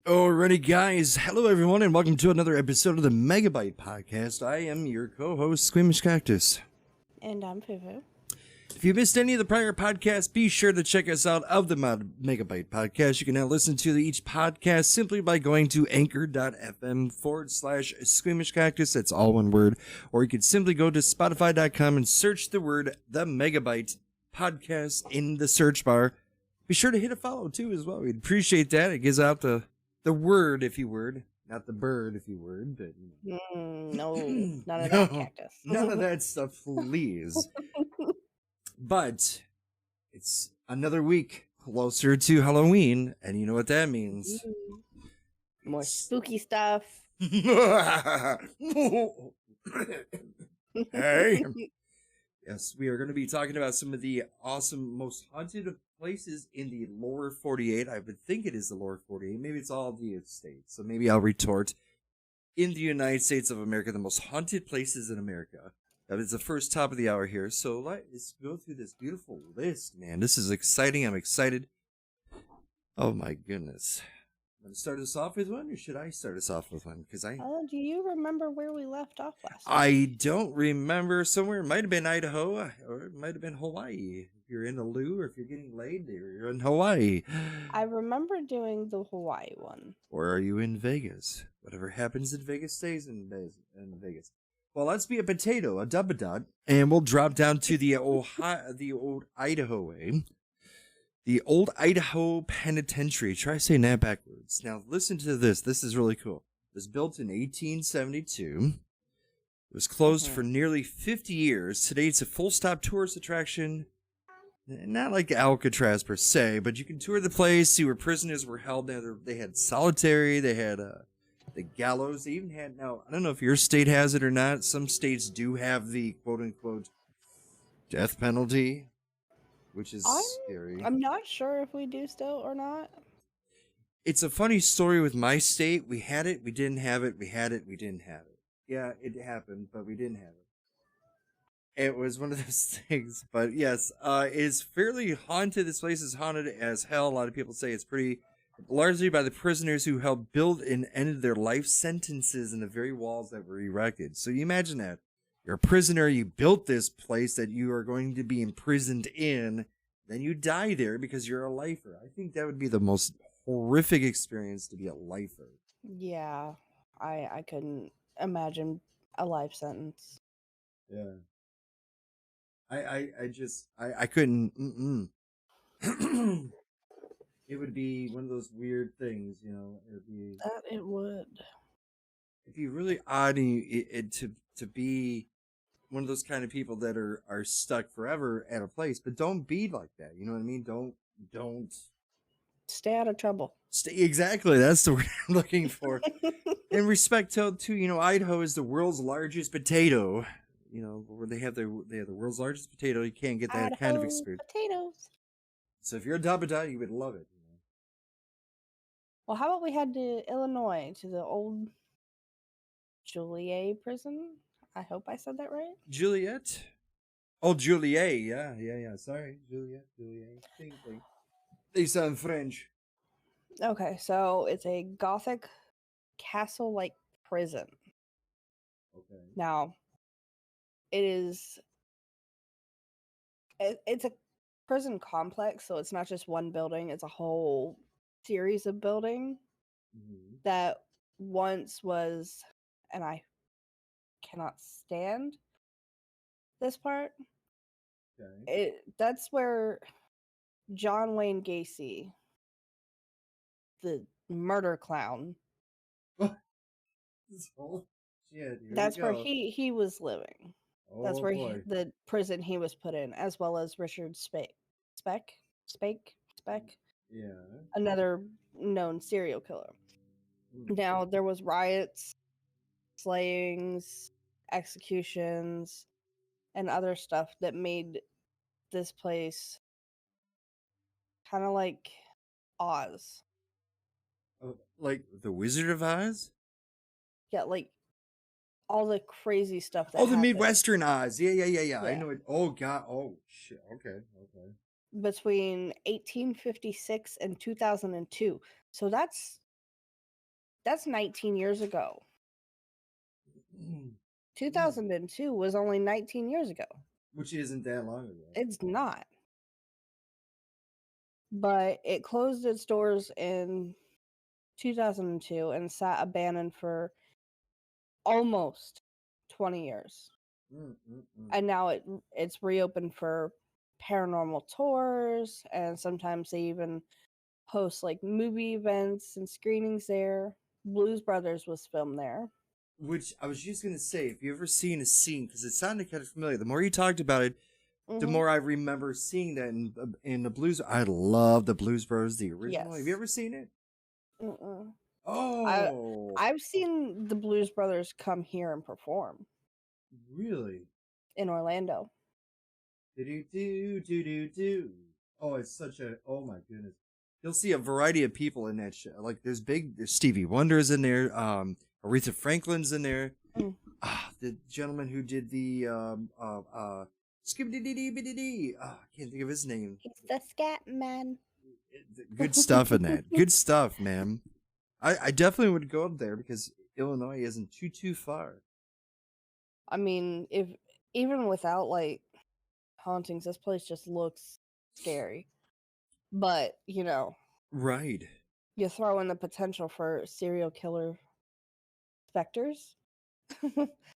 Alrighty, guys. Hello, everyone, and welcome to another episode of the Megabyte podcast. I am your co-host, Squeamish Cactus. And I'm Fufu. If you missed any of the prior podcasts, be sure to check us out of the Megabyte podcast. You can now listen to each podcast simply by going to anchor.fm/Squeamish Cactus. That's all one word. Or you can simply go to Spotify.com and search the word the Megabyte podcast in the search bar. Be sure to hit a follow, too, as well. We'd appreciate that. It gives out the word, if you would. Not the bird, if you would. But no, none of that, Cactus. None of that stuff, please. But it's another week closer to Halloween, and you know what that means. More spooky stuff. Hey. Yes, we are going to be talking about some of the awesome, most haunted places in the lower 48. I would think it is the lower 48. Maybe it's all the states. So maybe I'll retort. In the United States of America, the most haunted places in America. That is the first top of the hour here. So let's go through this beautiful list, man. This is exciting. I'm excited. Oh, my goodness. Want to start us off with one, or should I start us off with one? Because do you remember where we left off last time? I don't remember. Somewhere. It might have been Idaho, or it might have been Hawaii. If you're in a loo, or if you're getting laid, you're in Hawaii. I remember doing the Hawaii one. Or are you in Vegas? Whatever happens in Vegas stays in Vegas. Well, let's be a potato, a dub-a-dot, and we'll drop down to the old Idaho way. The old Idaho Penitentiary. Try saying that backwards. Now, listen to this. This is really cool. It was built in 1872. It was closed for nearly 50 years. Today, it's a full-stop tourist attraction. Not like Alcatraz per se, but you can tour the place, see where prisoners were held. They had solitary. They had the gallows. They even had, now, I don't know if your state has it or not. Some states do have the quote-unquote death penalty, which is scary. I'm not sure if we do still or not. It's a funny story with my state. We had it, we didn't have it. We had it, we didn't have it. Yeah, it happened, but we didn't have it. It was one of those things. But yes, it's fairly haunted. This place is haunted as hell. A lot of people say it's pretty, largely by the prisoners who helped build and ended their life sentences in the very walls that were erected. So you imagine that. You're a prisoner, you built this place that you are going to be imprisoned in, then you die there because you're a lifer. I think that would be the most horrific experience to be a lifer. Yeah, I couldn't imagine a life sentence. Yeah. I couldn't. It would be one of those weird things, you know. It would. It'd be really odd to be one of those kind of people that are stuck forever at a place, but don't be like that. You know what I mean? Don't stay out of trouble. Exactly. That's the word I'm looking for. In respect to, you know, Idaho is the world's largest potato. You know, where they have the world's largest potato. You can't get that Idaho kind of experience. Potatoes. So if you're a Dabada, you would love it. You know? Well, how about we head to Illinois, to the old Joliet prison? I hope I said that right. Juliet? Oh, Juliet. Yeah. Sorry. Juliet. Thing. They sound French. Okay, so it's a Gothic castle-like prison. Okay. Now, it's a prison complex, so it's not just one building, it's a whole series of buildings that once was, and I cannot stand this part. Okay. That's where John Wayne Gacy, the murder clown, that's where he was living. Oh, that's where the prison he was put in, as well as Richard Speck. Yeah. Another known serial killer. Now, there was riots, slayings, executions, and other stuff that made this place kind of like Oz. Like the Wizard of Oz? Yeah, like all the crazy stuff that the Midwestern Oz. Yeah. I know it. Oh, God. Oh, shit. Okay. Between 1856 and 2002. So that's That's 19 years ago. 2002 was only 19 years ago. Which isn't that long ago. It's not. But it closed its doors in 2002 and sat abandoned for almost 20 years. And now it's reopened for paranormal tours, and sometimes they even host like movie events and screenings there. Blues Brothers was filmed there. Which I was just gonna say, if you ever seen a scene, because it sounded kind of familiar. The more you talked about it, the more I remember seeing that in the Blues. I love the Blues Brothers, the original. Yes. Have you ever seen it? Oh, I've seen the Blues Brothers come here and perform. Really? In Orlando. Do. Oh, it's such a. Oh my goodness. You'll see a variety of people in that show. Like there's Stevie Wonder's in there. Aretha Franklin's in there. The gentleman who did the Skibidi-dee-dee-bidi-dee. I can't think of his name. He's the scat man. Good stuff in that. Good stuff, man. I definitely would go up there because Illinois isn't too far. I mean, if even without like hauntings, this place just looks scary. But, you know, right. You throw in the potential for serial killer specters.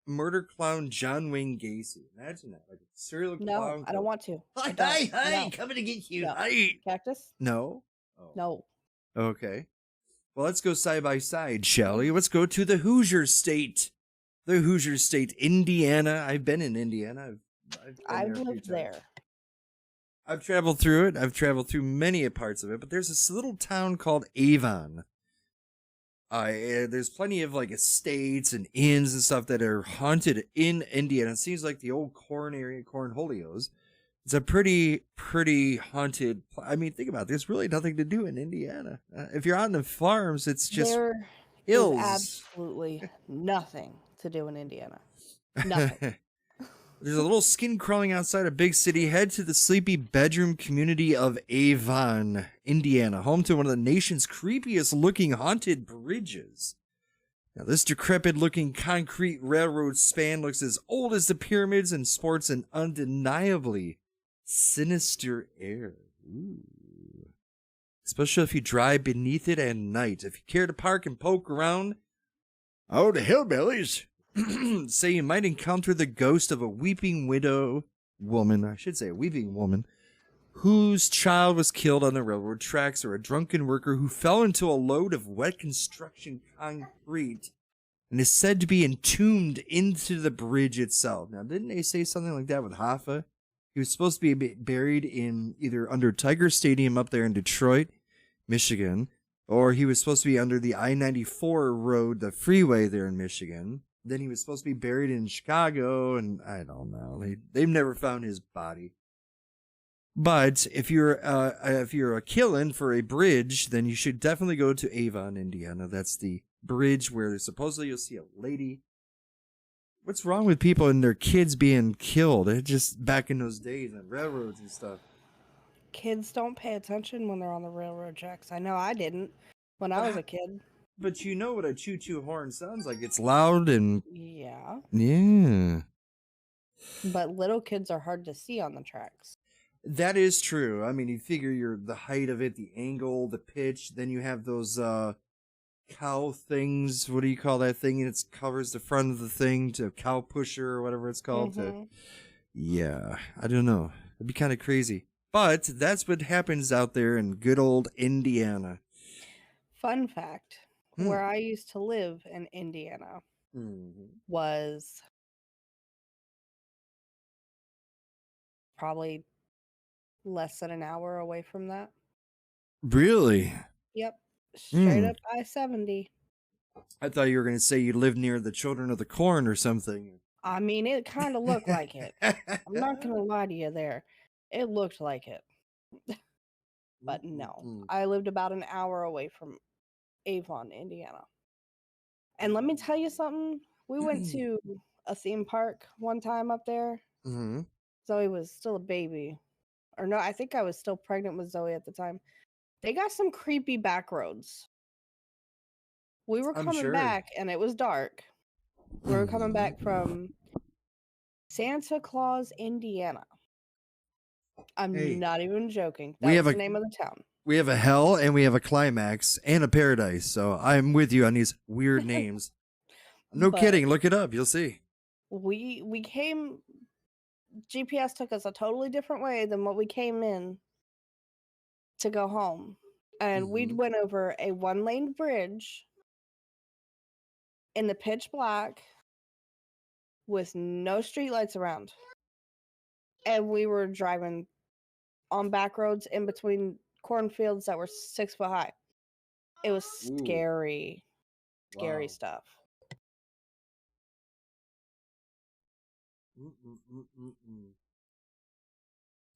Murder clown John Wayne Gacy. Imagine that. Like a serial clown. No, I don't want to. Hi, coming to get you. No. Hi. Cactus? No. Oh. No. Okay. Well, let's go side by side, shall we? Let's go to the Hoosier State. The Hoosier State, Indiana. I've been in Indiana. I've lived there. I've traveled through it. I've traveled through many parts of it, but there's this little town called Avon. There's plenty of like estates and inns and stuff that are haunted in Indiana. It seems like the old corn area, Cornholios. It's a pretty haunted. I mean, think about it. There's really nothing to do in Indiana. If you're out in the farms, it's just hills. There's absolutely nothing to do in Indiana. Nothing. There's a little skin crawling outside a big city. Head to the sleepy bedroom community of Avon, Indiana, home to one of the nation's creepiest looking haunted bridges. Now, this decrepit looking concrete railroad span looks as old as the pyramids and sports an undeniably sinister air. Ooh. Especially if you drive beneath it at night. If you care to park and poke around, oh, the hillbillies say you might encounter the ghost of a weeping woman, whose child was killed on the railroad tracks, or a drunken worker who fell into a load of wet construction concrete and is said to be entombed into the bridge itself. Now, didn't they say something like that with Hoffa? He was supposed to be buried in either under Tiger Stadium up there in Detroit, Michigan, or he was supposed to be under the I-94 road, the freeway there in Michigan. Then he was supposed to be buried in Chicago, and I don't know. They've never found his body. But if you're a killing for a bridge, then you should definitely go to Avon, Indiana. That's the bridge where supposedly you'll see a lady. What's wrong with people and their kids being killed? It just back in those days on railroads and stuff. Kids don't pay attention when they're on the railroad tracks. I know I didn't when I was a kid. But you know what a choo-choo horn sounds like. It's loud and... Yeah. Yeah. But little kids are hard to see on the tracks. That is true. I mean, you figure the height of it, the angle, the pitch. Then you have those cow things. What do you call that thing? It covers the front of the thing to cow pusher or whatever it's called. Yeah, I don't know. It'd be kind of crazy. But that's what happens out there in good old Indiana. Fun fact. Where I used to live in Indiana was probably less than an hour away from that. Really? Yep. Straight up I-70. I thought you were going to say you lived near the Children of the Corn or something. I mean, it kind of looked like it. I'm not going to lie to you there. It looked like it. But no. I lived about an hour away from Avon, Indiana. And let me tell you something. We went to a theme park one time up there. Zoe was still a baby. Or no, I think I was still pregnant with Zoe at the time. They got some creepy back roads. We were I'm coming sure. back, and it was dark. We were coming back from Santa Claus, Indiana. I'm Hey, not even joking. we That have was a the name of the town. we have a hell and we have a climax and a paradise. So I'm with you on these weird names. No But kidding. Look it up. You'll see. we came. GPS took us a totally different way than what we came in to go home, and we Mhm. went over a one-lane bridge in the pitch black with no streetlights around, and we were driving on back roads in between cornfields that were 6 foot high. It was Ooh, scary wow. stuff. Mm-mm-mm-mm-mm.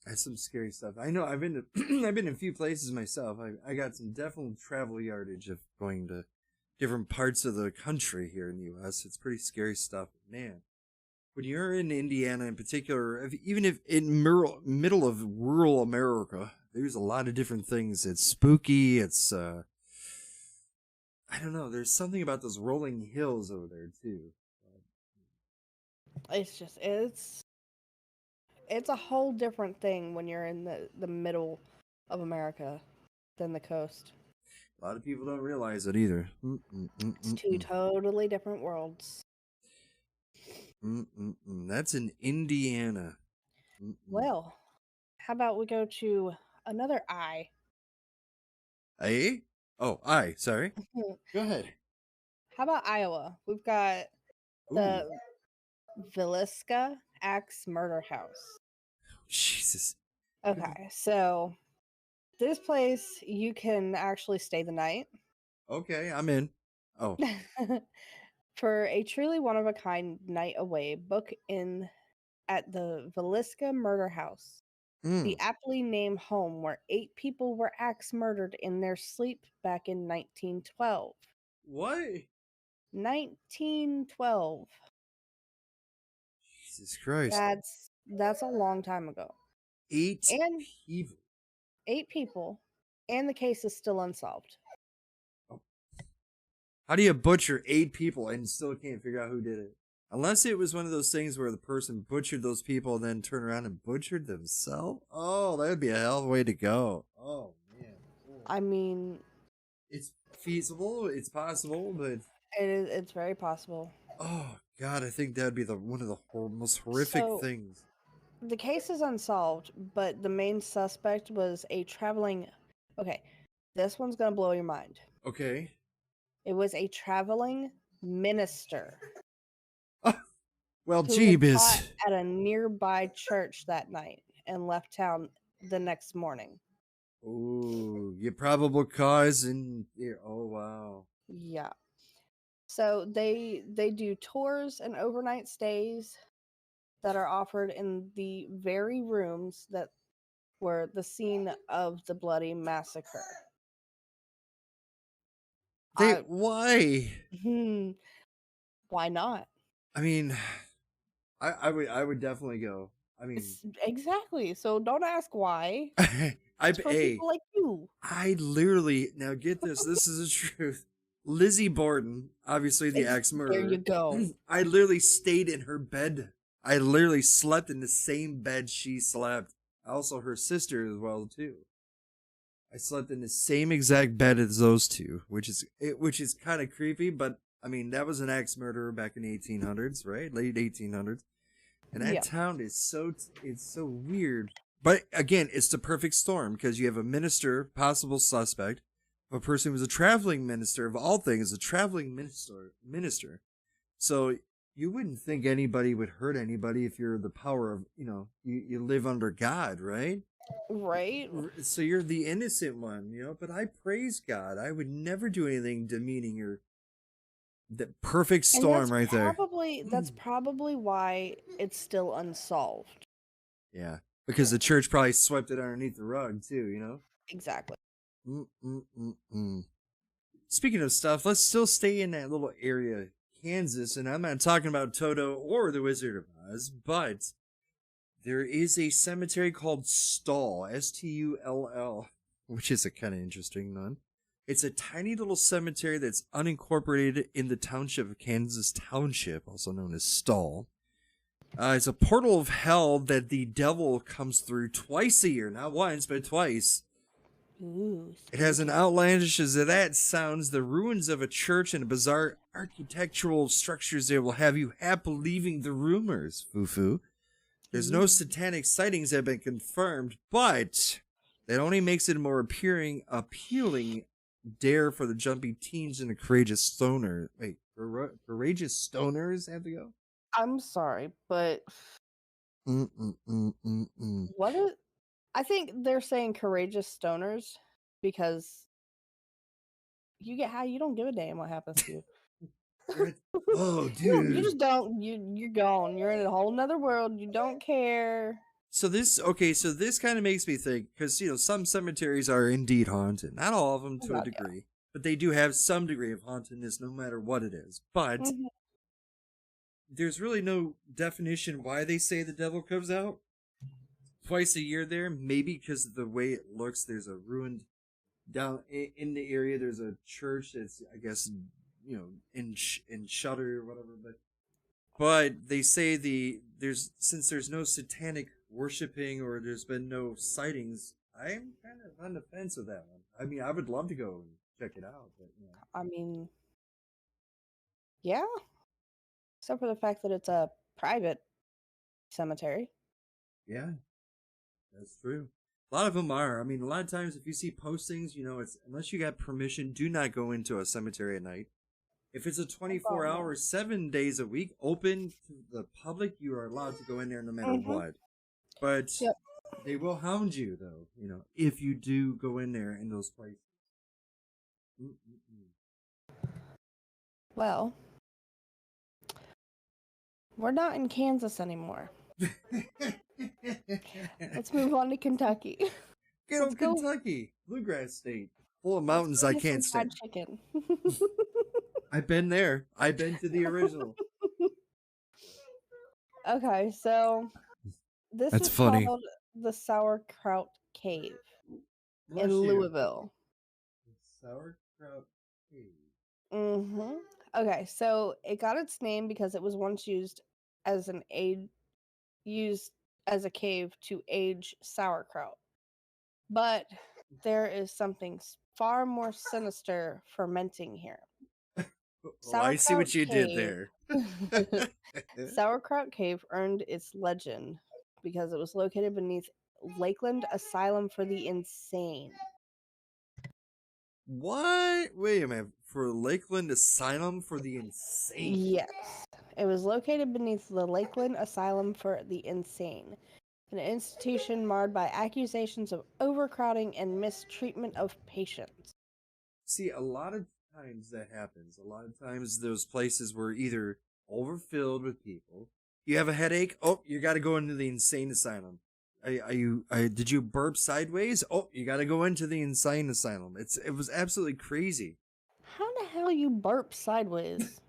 That's some scary stuff. I know. I've been to I've been in a few places myself. I got some definite travel yardage of going to different parts of the country here in the U.S. It's pretty scary stuff, man. When you're in Indiana, in particular, even if in middle of rural America, there's a lot of different things. It's spooky. It's I don't know. There's something about those rolling hills over there too. It's just it's a whole different thing when you're in the middle of America than the coast. A lot of people don't realize it either. It's two totally different worlds. That's in Indiana. Well, how about we go to another I? Eh? Oh, sorry. Go ahead. How about Iowa? We've got Ooh, the Villisca Axe Murder House. Jesus. Okay, so this place you can actually stay the night. Okay, I'm in. Oh, For a truly one of a kind night away, book in at the Villisca Murder House, the aptly named home where 8 people were axe murdered in their sleep back in 1912. what? 1912. Jesus Christ. That's a long time ago. 8 And people. 8 people, and the case is still unsolved. Oh. How do you butcher 8 people and still can't figure out who did it? Unless it was one of those things where the person butchered those people and then turned around and butchered themselves. Oh, that would be a hell of a way to go. Oh, man. Oh. I mean, It's feasible, it's possible, but it's very possible. oh God, I think that'd be one of the most horrific So, things. the case is unsolved, but the main suspect was a traveling. Okay, this one's gonna blow your mind. Okay. It was a traveling minister Well, who had taught jeebus. at a nearby church that night and left town the next morning. Ooh, your probable cause and oh wow. Yeah. So they do tours and overnight stays that are offered in the very rooms that were the scene of the bloody massacre. Why? Why not? I mean, I would definitely go. I mean, Exactly. So don't ask why. I It's for people like you. I literally now get this. This is the truth. Lizzie Borden, obviously the ex There you murderer. go. I literally stayed in her bed. I literally slept in the same bed she slept. Also, her sister as well too. I slept in the same exact bed as those two, which is kind of creepy. But I mean, that was an axe murderer back in the 1800s, right? Late 1800s, and that Yeah. town is it's so weird. But again, it's the perfect storm because you have a minister, possible suspect, a person who was a traveling minister of all things, a traveling minister. So you wouldn't think anybody would hurt anybody if you're the power of, you live under God, right? Right? So you're the innocent one, but I praise God. I would never do anything demeaning or the perfect And storm right there. that's probably why it's still unsolved. Yeah. Because the church probably swept it underneath the rug too, Exactly. Speaking of stuff, let's still stay in that little area, Kansas, and I'm not talking about Toto or the Wizard of Oz, but there is a cemetery called Stull, Stull, which is a kind of interesting one. It's a tiny little cemetery that's unincorporated in the township of Kansas Township, also known as Stall. It's a portal of hell that the devil comes through twice a year, not once, but twice. Ooh, It has an spooky. outlandish as that sounds. The ruins of a church and bizarre architectural structures there will have you half believing the rumors, Fufu. There's no Ooh. satanic sightings that have been confirmed, but that only makes it a more appealing dare for the jumpy teens and the courageous stoner. Wait, courageous stoners have to go? I'm sorry, but Mm-mm-mm-mm-mm. what is? I think they're saying courageous stoners because you get high, you don't give a damn what happens to you. Oh, You dude. just don't. You're gone. You're in a whole nother world. You don't care. So this kind of makes me think, because some cemeteries are indeed haunted, not all of them Oh to a God, yeah. degree, but they do have some degree of hauntedness no matter what it is. But Mhm. there's really no definition why they say the devil comes out twice a year there. Maybe because of the way it looks. There's a ruined down in the area. There's a church that's, I guess, in shutter or whatever. But they say since there's no satanic worshiping or there's been no sightings, I'm kind of on the fence with that one. I mean, I would love to go and check it out, but I mean, yeah. Except for the fact that it's a private cemetery. yeah, that's true. A lot of them are. I mean, a lot of times if you see postings, it's unless you got permission, do not go into a cemetery at night. If it's a 24 no. hour, 7 days a week, open to the public, you are allowed to go in there no matter what. But Yep. they will hound you, though, if you do go in there in those places. Well, we're not in Kansas anymore. Let's move on to Kentucky. Good Let's old go. Kentucky, bluegrass state, full of Let's mountains go I get some can't fried stand. chicken. I've been there. I've been to the original. Okay, so this That's is funny. called the Sauerkraut Cave Bless in you. Louisville. Sauerkraut cave. Mm-hmm. Okay, so it got its name because it was once used as a cave to age sauerkraut. But there is something far more sinister fermenting here. Oh, I see what Sauerkraut you did Cave. there. Sauerkraut Cave earned its legend because it was located beneath Lakeland Asylum for the Insane. What? Wait a minute. For Lakeland Asylum for the Insane. Yes. It was located beneath the Lakeland Asylum for the Insane, an institution marred by accusations of overcrowding and mistreatment of patients. See, a lot of times that happens. A lot of times those places were either overfilled with people. You have a headache? Oh, you got to go into the insane asylum. Did you burp sideways? Oh, you got to go into the insane asylum. It was absolutely crazy. How the hell you burp sideways?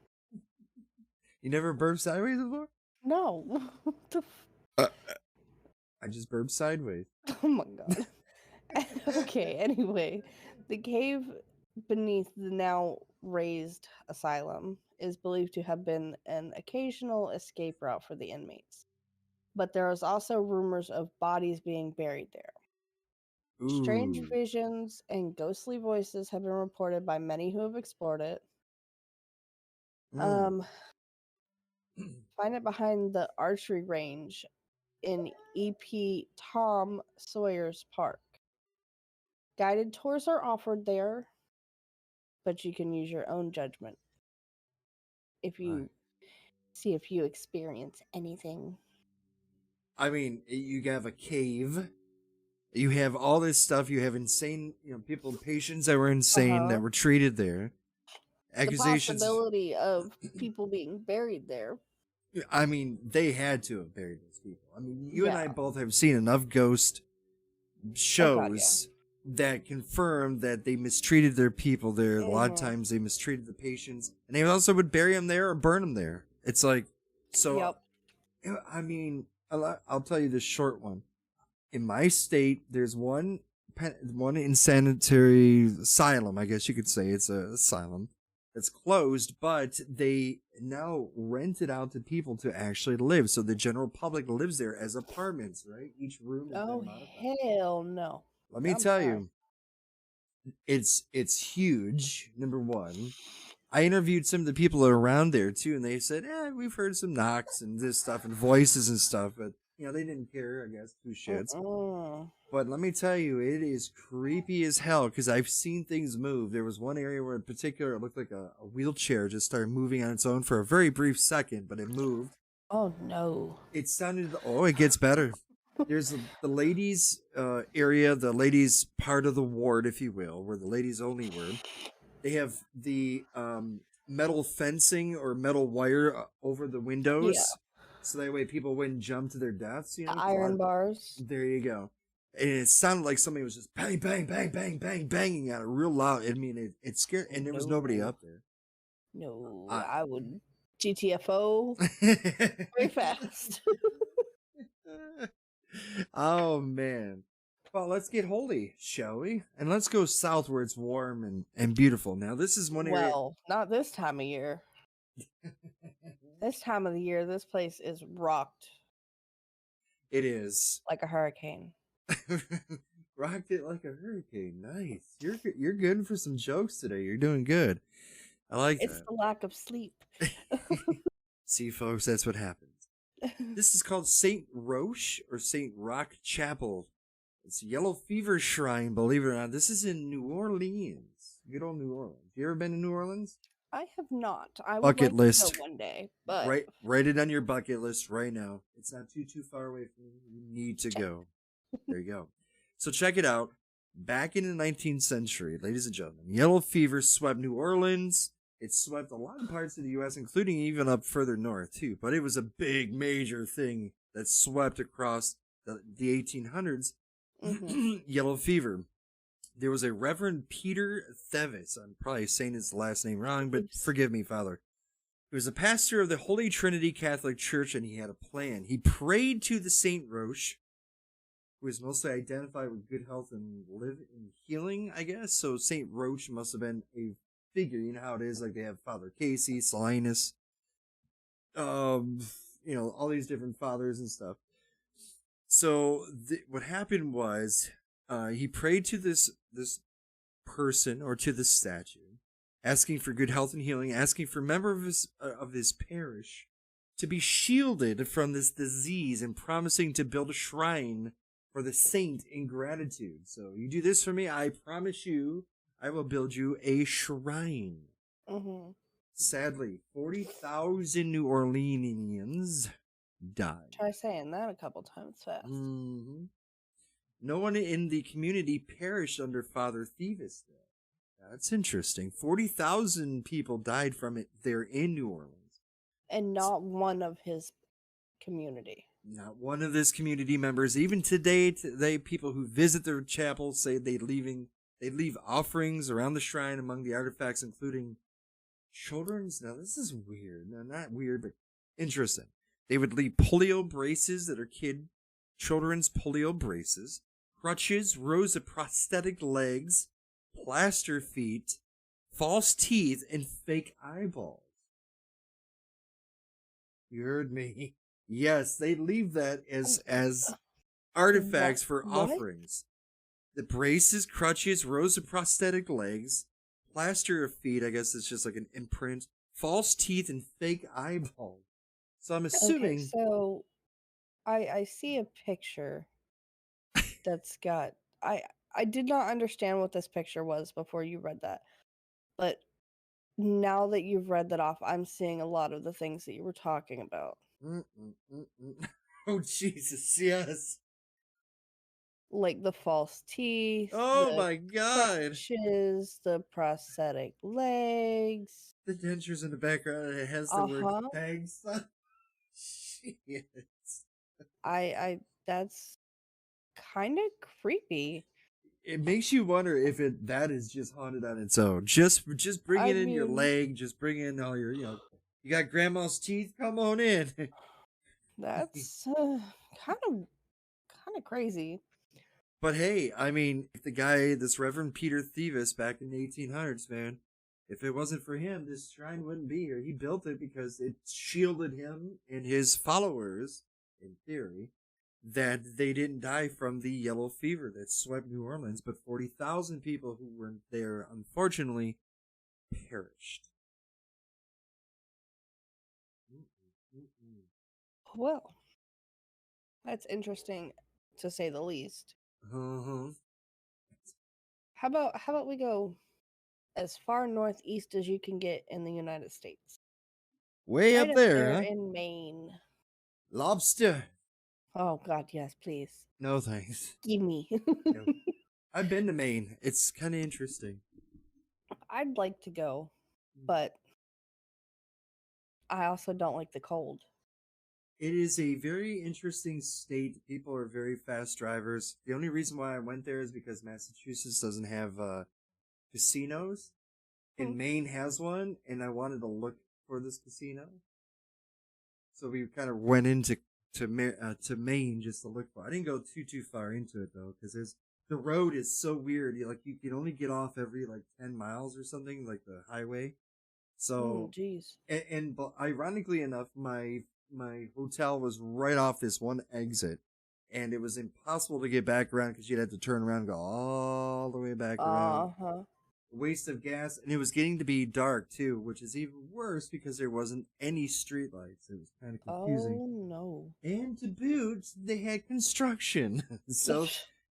You never burped sideways before? No. What the I just burped sideways. Oh my god. Okay, anyway, the cave beneath the now raised asylum is believed to have been an occasional escape route for the inmates. But there is also rumors of bodies being buried there. Strange Ooh. visions and ghostly voices have been reported by many who have explored it. Mm. Find it behind the archery range in EP Tom Sawyer's Park. Guided tours are offered there, but you can use your own judgment if you see if you experience anything. I mean, you have a cave. You have all this stuff. You have insane, people, patients that were insane that were treated there. The Accusations. possibility of people being buried there. I mean, they had to have buried those people. I mean, you and I Yeah. both have seen enough ghost Oh god, yeah. shows that confirm that they mistreated their people there. A lot of Mhm. times they mistreated the patients, and they also would bury them there or burn them there. It's like, so. Yep. I mean, I'll tell you this short one. In my state, there's one one insanitary asylum, I guess you could say it's a asylum. It's closed, but they now rent it out to people to actually live. So the general public lives there as apartments, right? Each room has Oh been modified. hell no! Let me I'm tell sorry. you, it's huge. Number one, I interviewed some of the people around there too, and they said, we've heard some knocks and this stuff and voices and stuff, but they didn't care, I guess, two shits. But let me tell you, it is creepy as hell because I've seen things move. There was one area where in particular it looked like a wheelchair just started moving on its own for a very brief second, but it moved. Oh no! It sounded, it gets better. There's the ladies' area, the ladies' part of the ward, if you will, where the ladies only were. They have the metal fencing or metal wire over the windows, so that way people wouldn't jump to their deaths. The iron bars. There you go. And it sounded like somebody was just bang, bang, bang, bang, bang, banging at it real loud. I mean, it scared, and there was nobody up there. No, I would GTFO very fast. Oh man. Well, let's get holy, shall we? And let's go south where it's warm and beautiful. Now, this is one area. Well, not this time of year. This time of the year, this place is rocked. It is like a hurricane. Rocked it like a hurricane. Nice. You're good for some jokes today. You're doing good. I like It's that. the lack of sleep. See, folks, that's what happens. This is called St. Roche or St. Roch Chapel. It's a yellow fever shrine, believe it or not. This is in New Orleans. Good old New Orleans. You ever been to New Orleans? I have not. I would bucket like list. to go one day, but write it on your bucket list right now. It's not too far away from you. You need to go. There you go. So check it out. Back in the 19th century, ladies and gentlemen, yellow fever swept New Orleans. It swept a lot of parts of the U.S., including even up further north, too. But it was a big, major thing that swept across the 1800s. Mhm. Yellow fever. There was a Reverend Peter Thevis. I'm probably saying his last name wrong, but forgive me, Father. He was a pastor of the Holy Trinity Catholic Church, and he had a plan. He prayed to the Saint Roche, who is mostly identified with good health and live in healing, I guess. So Saint Roche must have been a figure. You know how it is, like they have Father Casey, Salinas, all these different fathers and stuff. So what happened was he prayed to this person or to this statue, asking for good health and healing, asking for members of his parish to be shielded from this disease, and promising to build a shrine for the saint in gratitude. So you do this for me, I promise you, I will build you a shrine. Mm-hmm. Sadly, 40,000 New Orleanians died. Try saying that a couple times fast. Mm-hmm. No one in the community perished under Father Thevis. That's interesting. 40,000 people died from it there in New Orleans. And not one of his community. Not one of his community members. Even today, people who visit their chapel say they leave offerings around the shrine among the artifacts, including children's. Now, this is weird. No, not weird, but interesting. They would leave polio braces that are children's polio braces, crutches, rows of prosthetic legs, plaster feet, false teeth, and fake eyeballs. You heard me. Yes, they leave that as artifacts for offerings. The braces, crutches, rows of prosthetic legs, plaster of feet, I guess it's just like an imprint, false teeth, and fake eyeballs. So I'm assuming... Okay, so I see a picture that's got... I did not understand what this picture was before you read that. But now that you've read that off, I'm seeing a lot of the things that you were talking about. Oh, Jesus, yes. Like the false teeth. Oh, my God. Crutches, the prosthetic legs. The dentures in the background, it has the word pegs. Shit. That's kind of creepy. It makes you wonder if that is just haunted on its own. Just bring it in your leg. Just bring in all your, you got grandma's teeth. Come on in. That's kind of crazy. But hey, I mean, if the guy, this Reverend Peter Thieves back in the 1800s, man, if it wasn't for him, this shrine wouldn't be here. He built it because it shielded him and his followers, in theory, that they didn't die from the yellow fever that swept New Orleans, but 40,000 people who were there, unfortunately, perished. Well, that's interesting to say the least. Uh-huh. How about we go as far northeast as you can get in the United States? Way Right up up there, there huh? in Maine. Lobster. Oh God, yes, please. No thanks. Give me. No. I've been to Maine. It's kind of interesting. I'd like to go, but I also don't like the cold. It is a very interesting state. People are very fast drivers. The only reason why I went there is because Massachusetts doesn't have casinos, Hmm. and Maine has one, and I wanted to look for this casino. So we kind of went into to Maine just to look for it. I didn't go too far into it though, because the road is so weird. You can only get off every like 10 miles or something, like the highway. So Jeez. but ironically enough, my hotel was right off this one exit, and it was impossible to get back around because you'd have to turn around and go all the way back around. Uh-huh. Waste of gas, and it was getting to be dark too, which is even worse because there wasn't any streetlights. It was kind of confusing. Oh no. And to boot, they had construction, so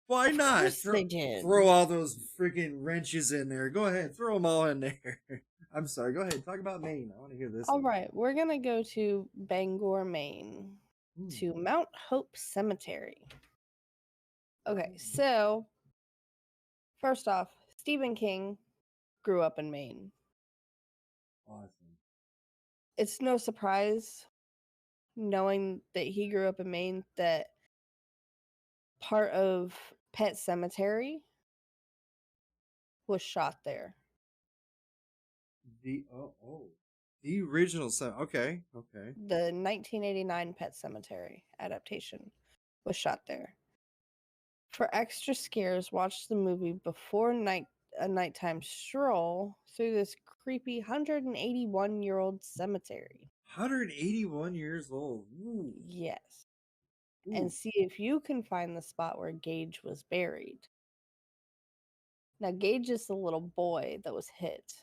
why Of not course they did. throw all those freaking wrenches in there? Go ahead, throw them all in there. I'm sorry. Go ahead. Talk about Maine. I want to hear this. All right, we're gonna go to Bangor, Maine, to Mount Hope Cemetery. Okay, so first off, Stephen King grew up in Maine. Awesome. It's no surprise, knowing that he grew up in Maine, that part of Pet Cemetery was shot there. The original sound. Okay. The 1989 Pet Cemetery adaptation was shot there. For extra scares, watch the movie before a nighttime stroll through this creepy 181-year-old cemetery. 181 years old. Ooh. Yes. Ooh. And see if you can find the spot where Gage was buried. Now, Gage is the little boy that was hit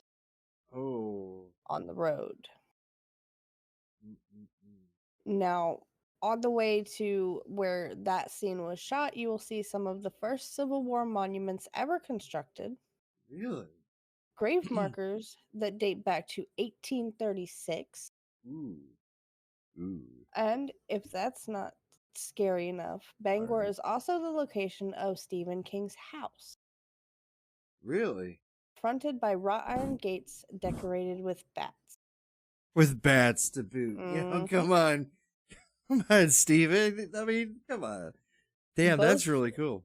on the road. Now, on the way to where that scene was shot, you will see some of the first Civil War monuments ever constructed. Really? Grave markers that date back to 1836. Ooh. And if that's not scary enough, Bangor is also the location of Stephen King's house. Really? Fronted by wrought iron gates decorated with bats. With bats to boot. Come on. Come on, Steven. I mean, come on. Damn, that's really cool.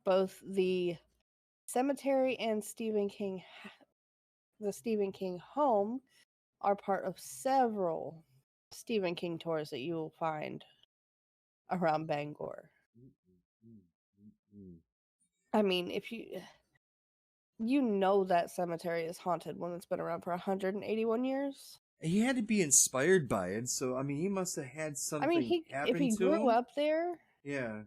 Both the cemetery and the Stephen King home are part of several Stephen King tours that you will find around Bangor. I mean, if you know that cemetery is haunted when it's been around for 181 years. He had to be inspired by it, so I mean, he must have had something. I mean, if he grew up there, yeah,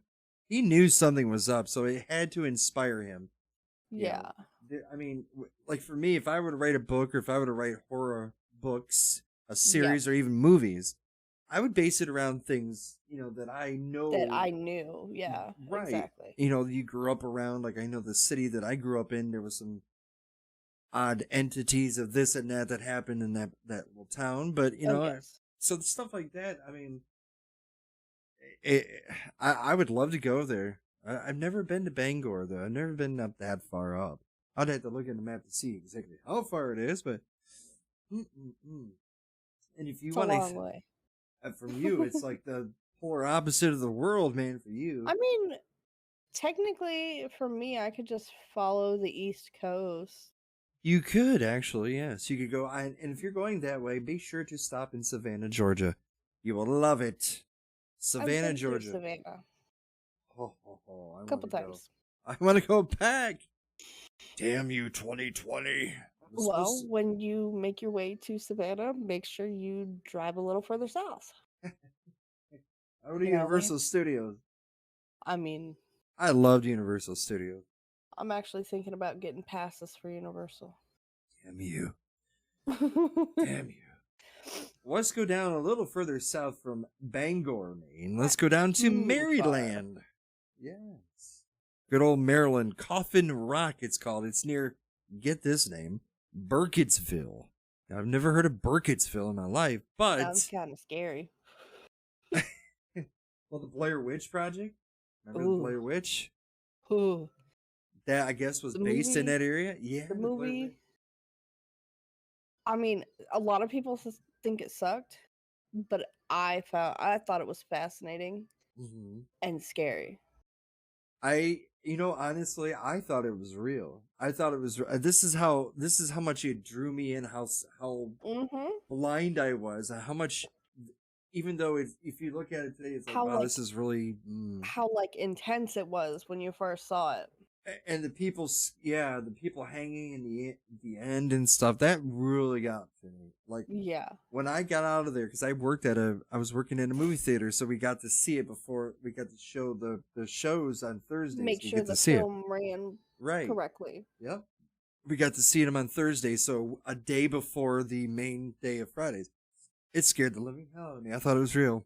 he knew something was up, so it had to inspire him. Yeah. I mean, like for me, if I were to write a book or if I were to write horror books, a series, or even movies, I would base it around things, that I know. That I knew. Yeah, right. Exactly. You grew up around, like I know the city that I grew up in, there was some odd entities of this and that happened in that little town, but so stuff like that. I mean, I would love to go there. I've never been to Bangor though. I've never been up that far up. I'd have to look at the map to see exactly how far it is, but and if you want a long way from you, it's like the polar opposite of the world, man. For you, I mean, technically, for me, I could just follow the East Coast. You could actually, yes. You could go, and if you're going that way, be sure to stop in Savannah, Georgia. You will love it. Savannah, Georgia. Savannah. I A want couple to go. times. I want to go back. Damn you, 2020. Well, when you make your way to Savannah, make sure you drive a little further south. I go to You know, Universal Studios. I mean, I loved Universal Studios. I'm actually thinking about getting passes for Universal. Damn you. Damn you. Let's go down a little further south from Bangor, Maine. Let's go down to Too Maryland. Yes. Good old Maryland. Coffin Rock, it's called. It's near, get this name, Burkittsville. Now, I've never heard of Burkittsville in my life, but... Sounds kind of scary. Well, the Blair Witch Project? Remember the Blair Witch? Ooh. That, I guess, was The based in movie- that area? Yeah. The Blair movie. Witch. I mean, a lot of people think it sucked, but I thought it was fascinating Mm-hmm. and scary. Honestly, I thought it was real. I thought it was. This is how much it drew me in. How Mm-hmm. blind I was. How much, even though if you look at it today, it's like, wow, this is really. How intense it was when you first saw it. And the people hanging in the end and stuff, that really got to me. Like, yeah, when I got out of there, because I was working in a movie theater, so we got to see it before we got to show the shows on Thursdays. make sure the film ran correctly. Yep. We got to see them on Thursday, so a day before the main day of Fridays. It scared the living hell out of me. I thought it was real.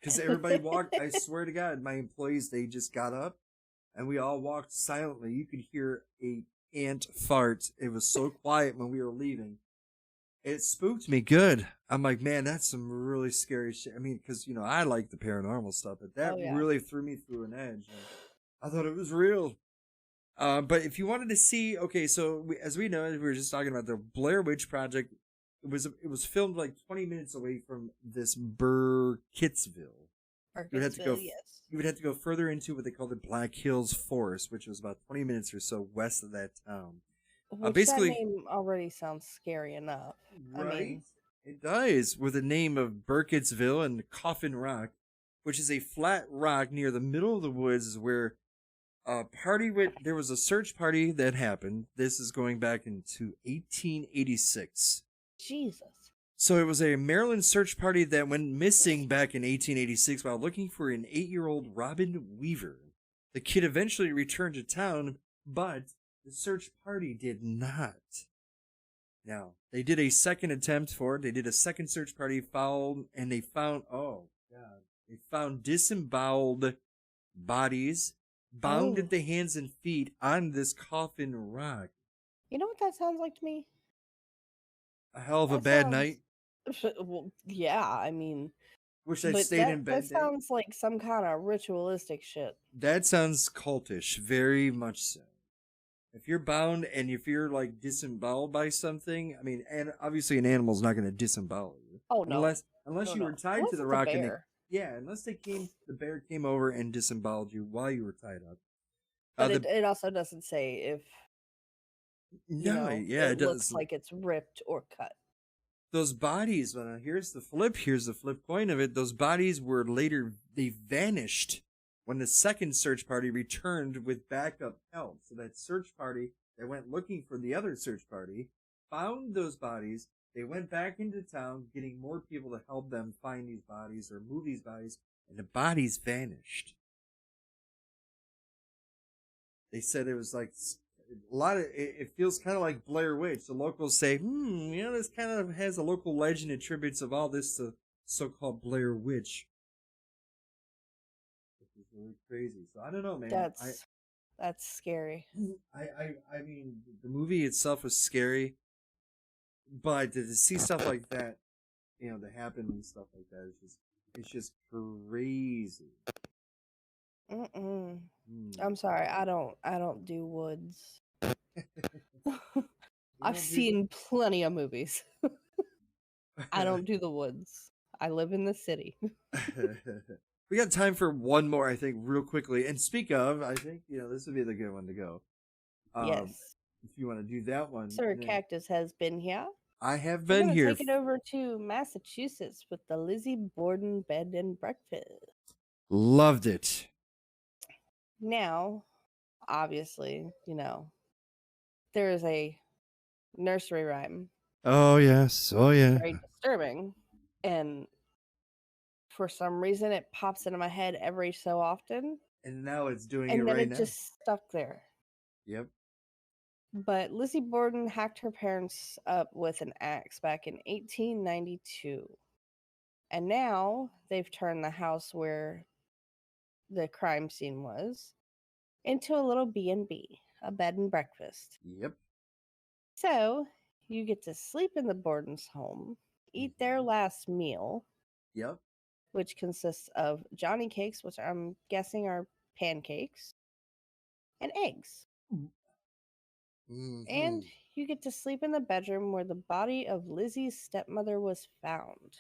Because everybody walked, I swear to God, my employees, they just got up and we all walked silently. You could hear a ant fart. It was so quiet when we were leaving. It spooked me good. I'm like, man, that's some really scary shit. I mean, because, I like the paranormal stuff, but that really threw me through an edge. I thought it was real. But if you wanted to see, okay, so as we know, we were just talking about the Blair Witch Project. It was filmed like 20 minutes away from this Burkittsville. You would have to go further into what they call the Black Hills Forest, which was about 20 minutes or so west of that town. Basically, that name already sounds scary enough. Right? I mean, it does, with the name of Burkittsville and Coffin Rock, which is a flat rock near the middle of the woods where there was a search party that happened. This is going back into 1886. Jesus. So it was a Maryland search party that went missing back in 1886 while looking for an 8-year-old Robin Weaver. The kid eventually returned to town, but the search party did not. Now, they did a second attempt for it. They did a second search party, and they found, they found disemboweled bodies bound at the hands and feet on this Coffin Rock. You know what that sounds like to me? A hell of a bad night. Well, yeah, I mean, wish I'd stayed in bed. That sounds like some kind of ritualistic shit. That sounds cultish, very much so. If you're bound and if you're like disemboweled by something, I mean, and obviously an animal's not going to disembowel you. Oh no, unless you were tied to the rock. Unless the bear came over and disemboweled you while you were tied up. But it also doesn't say if. It looks like it's ripped or cut. Those bodies, here's the flip coin of it. Those bodies were they vanished when the second search party returned with backup help. So that search party that went looking for the other search party found those bodies. They went back into town, getting more people to help them find these bodies or move these bodies, and the bodies vanished. They said it was like it feels kind of like Blair Witch. The locals say, this kind of has a local legend attributes of all this to so-called Blair Witch. Which is really crazy. So I don't know, man. That's scary. I mean, the movie itself was scary, but to see stuff like that, to happen and stuff like that, it's just crazy. I'm sorry, I don't do woods. I've seen plenty of movies. I don't do the woods. I live in the city. We got time for one more, I think, real quickly. And speak of, I think, this would be the good one to go. Yes. If you want to do that one. Sir Cactus has been here. I have been here. Take it over to Massachusetts with the Lizzie Borden Bed and Breakfast. Loved it. Now, obviously, there is a nursery rhyme, Oh yes. Oh yeah. very disturbing, and for some reason it pops into my head every so often, And now it's doing it and then right it now. just stuck there. Yep. But Lizzie Borden hacked her parents up with an axe back in 1892. And now they've turned the house where the crime scene was into a little B&B, a bed and breakfast. Yep. So you get to sleep in the Borden's home, eat their last meal, Yep. which consists of Johnny cakes, which I'm guessing are pancakes, and eggs. Mm-hmm. And you get to sleep in the bedroom where the body of Lizzie's stepmother was found.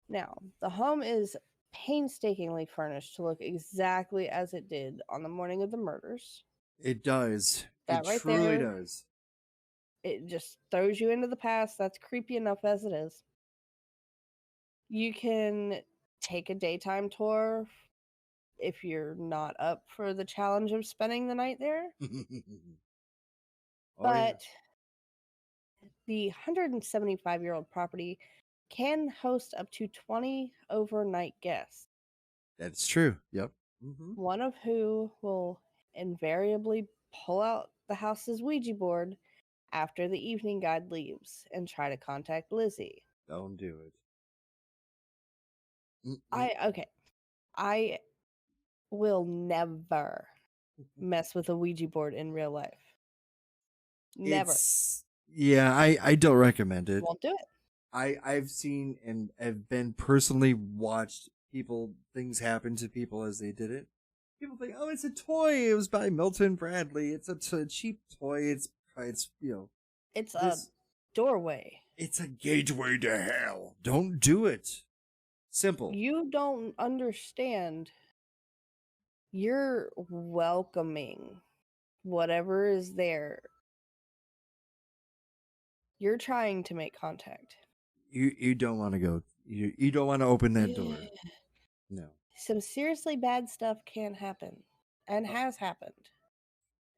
Now, the home is painstakingly furnished to look exactly as it did on the morning of the murders. It does. That It right truly there, does. it just throws you into the past. That's creepy enough as it is. You can take a daytime tour if you're not up for the challenge of spending the night there. Oh yeah. But the 175-year-old property can host up to 20 overnight guests, That's true. Yep. Mm-hmm. one of who will invariably pull out the house's Ouija board after the evening guide leaves and try to contact Lizzie. Don't do it. I will never mess with a Ouija board in real life. Never. I don't recommend it. Won't do it. I've seen and have been personally watched things happen to people as they did it. People think, oh, it's a toy. It was by Milton Bradley. It's a cheap toy. It's It's a doorway. It's a gateway to hell. Don't do it. Simple. You don't understand. You're welcoming whatever is there. You're trying to make contact. You don't want to go. You don't want to open that door. No. Some seriously bad stuff can happen and has happened.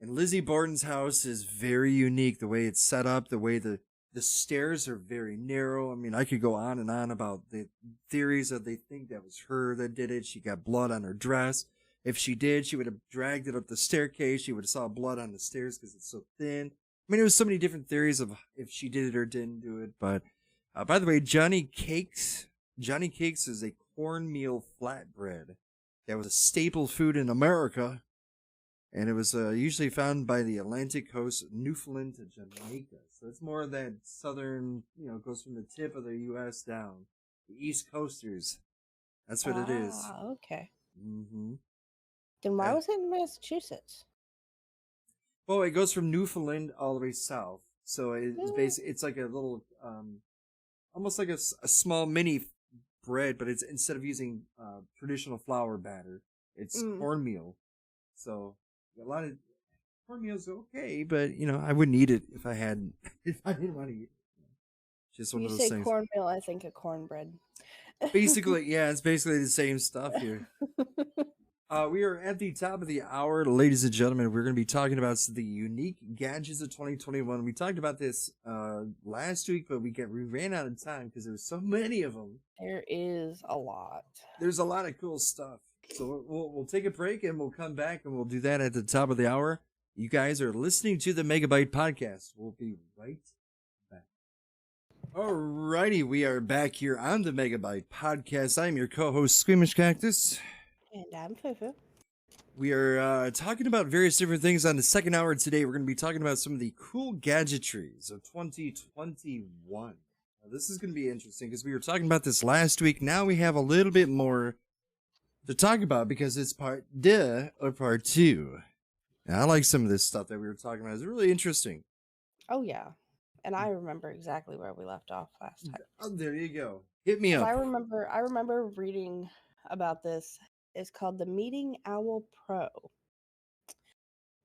And Lizzie Borden's house is very unique. The way it's set up, the way the stairs are very narrow. I mean, I could go on and on about the theories that they think that was her that did it. She got blood on her dress. If she did, she would have dragged it up the staircase. She would have saw blood on the stairs because it's so thin. I mean, there was so many different theories of if she did it or didn't do it. But by the way, Johnny Cakes is a cornmeal flatbread that was a staple food in America. And it was usually found by the Atlantic coast, Newfoundland to Jamaica. So it's more of that southern, goes from the tip of the U.S. down. The East Coasters. That's what it is. Okay. Mm-hmm. Then why was it in Massachusetts? Well, it goes from Newfoundland all the way south. So it's basically, it's like a little, almost like a small mini bread, but it's instead of using traditional flour batter, it's cornmeal. So a lot of cornmeal's okay, but I wouldn't eat it if I didn't want to eat it. Just one of those things. You say cornmeal, I think of cornbread. Basically, yeah, it's basically the same stuff here. We are at the top of the hour, ladies and gentlemen. We're going to be talking about the unique gadgets of 2021. We talked about this last week, but we ran out of time because there's so many of them. There is a lot. There's a lot of cool stuff. So we'll take a break and we'll come back and we'll do that at the top of the hour. You guys are listening to the Megabyte podcast. We'll be right back. Alrighty, we are back here on the Megabyte podcast. I'm your co-host, Squeamish Cactus. And I'm Fufu. We are talking about various different things on the second hour today. We're going to be talking about some of the cool gadgetries of 2021. Now, this is going to be interesting because we were talking about this last week. Now we have a little bit more to talk about because it's part two. And I like some of this stuff that we were talking about. It's really interesting. Oh, yeah. And I remember exactly where we left off last time. Oh, there you go. Hit me up. I remember reading about this. It's called the Meeting Owl Pro.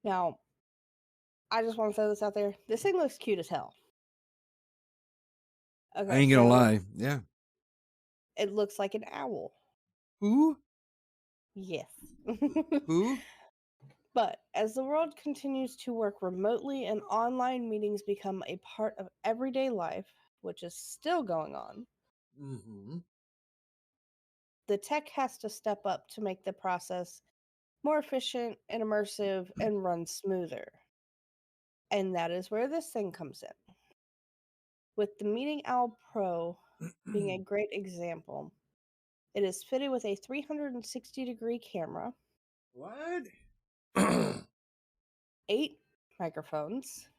Now, I just want to throw this out there. This thing looks cute as hell. Okay, I ain't gonna lie. Yeah. It looks like an owl. Who? Yes. Who? But as the world continues to work remotely and online meetings become a part of everyday life, which is still going on, Mm-hmm. the tech has to step up to make the process more efficient and immersive and run smoother. And that is where this thing comes in. With the Meeting Owl Pro being a great example, it is fitted with a 360-degree camera, What? 8 microphones,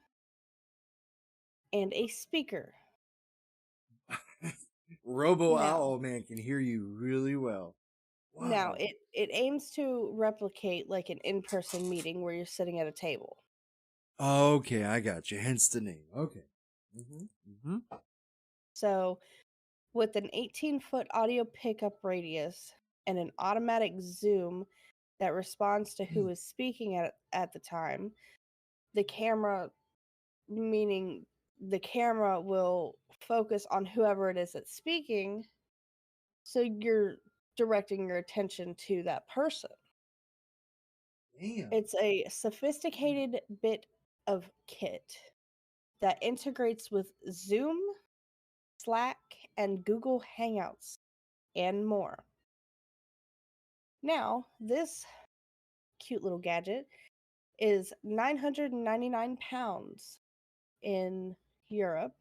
and a speaker. Robo Now, Owl Man can hear you really well. now Wow. it aims to replicate like an in-person meeting where you're sitting at a table. Okay, I got you. Hence the name. Okay. Mm-hmm. So, with an 18-foot audio pickup radius and an automatic zoom that responds to who is speaking at the time, the camera, meaning the camera will focus on whoever it is that's speaking, so you're directing your attention to that person. Damn. It's a sophisticated bit of kit that integrates with Zoom, Slack, and Google Hangouts, and more. Now, this cute little gadget is 999 pounds in Europe,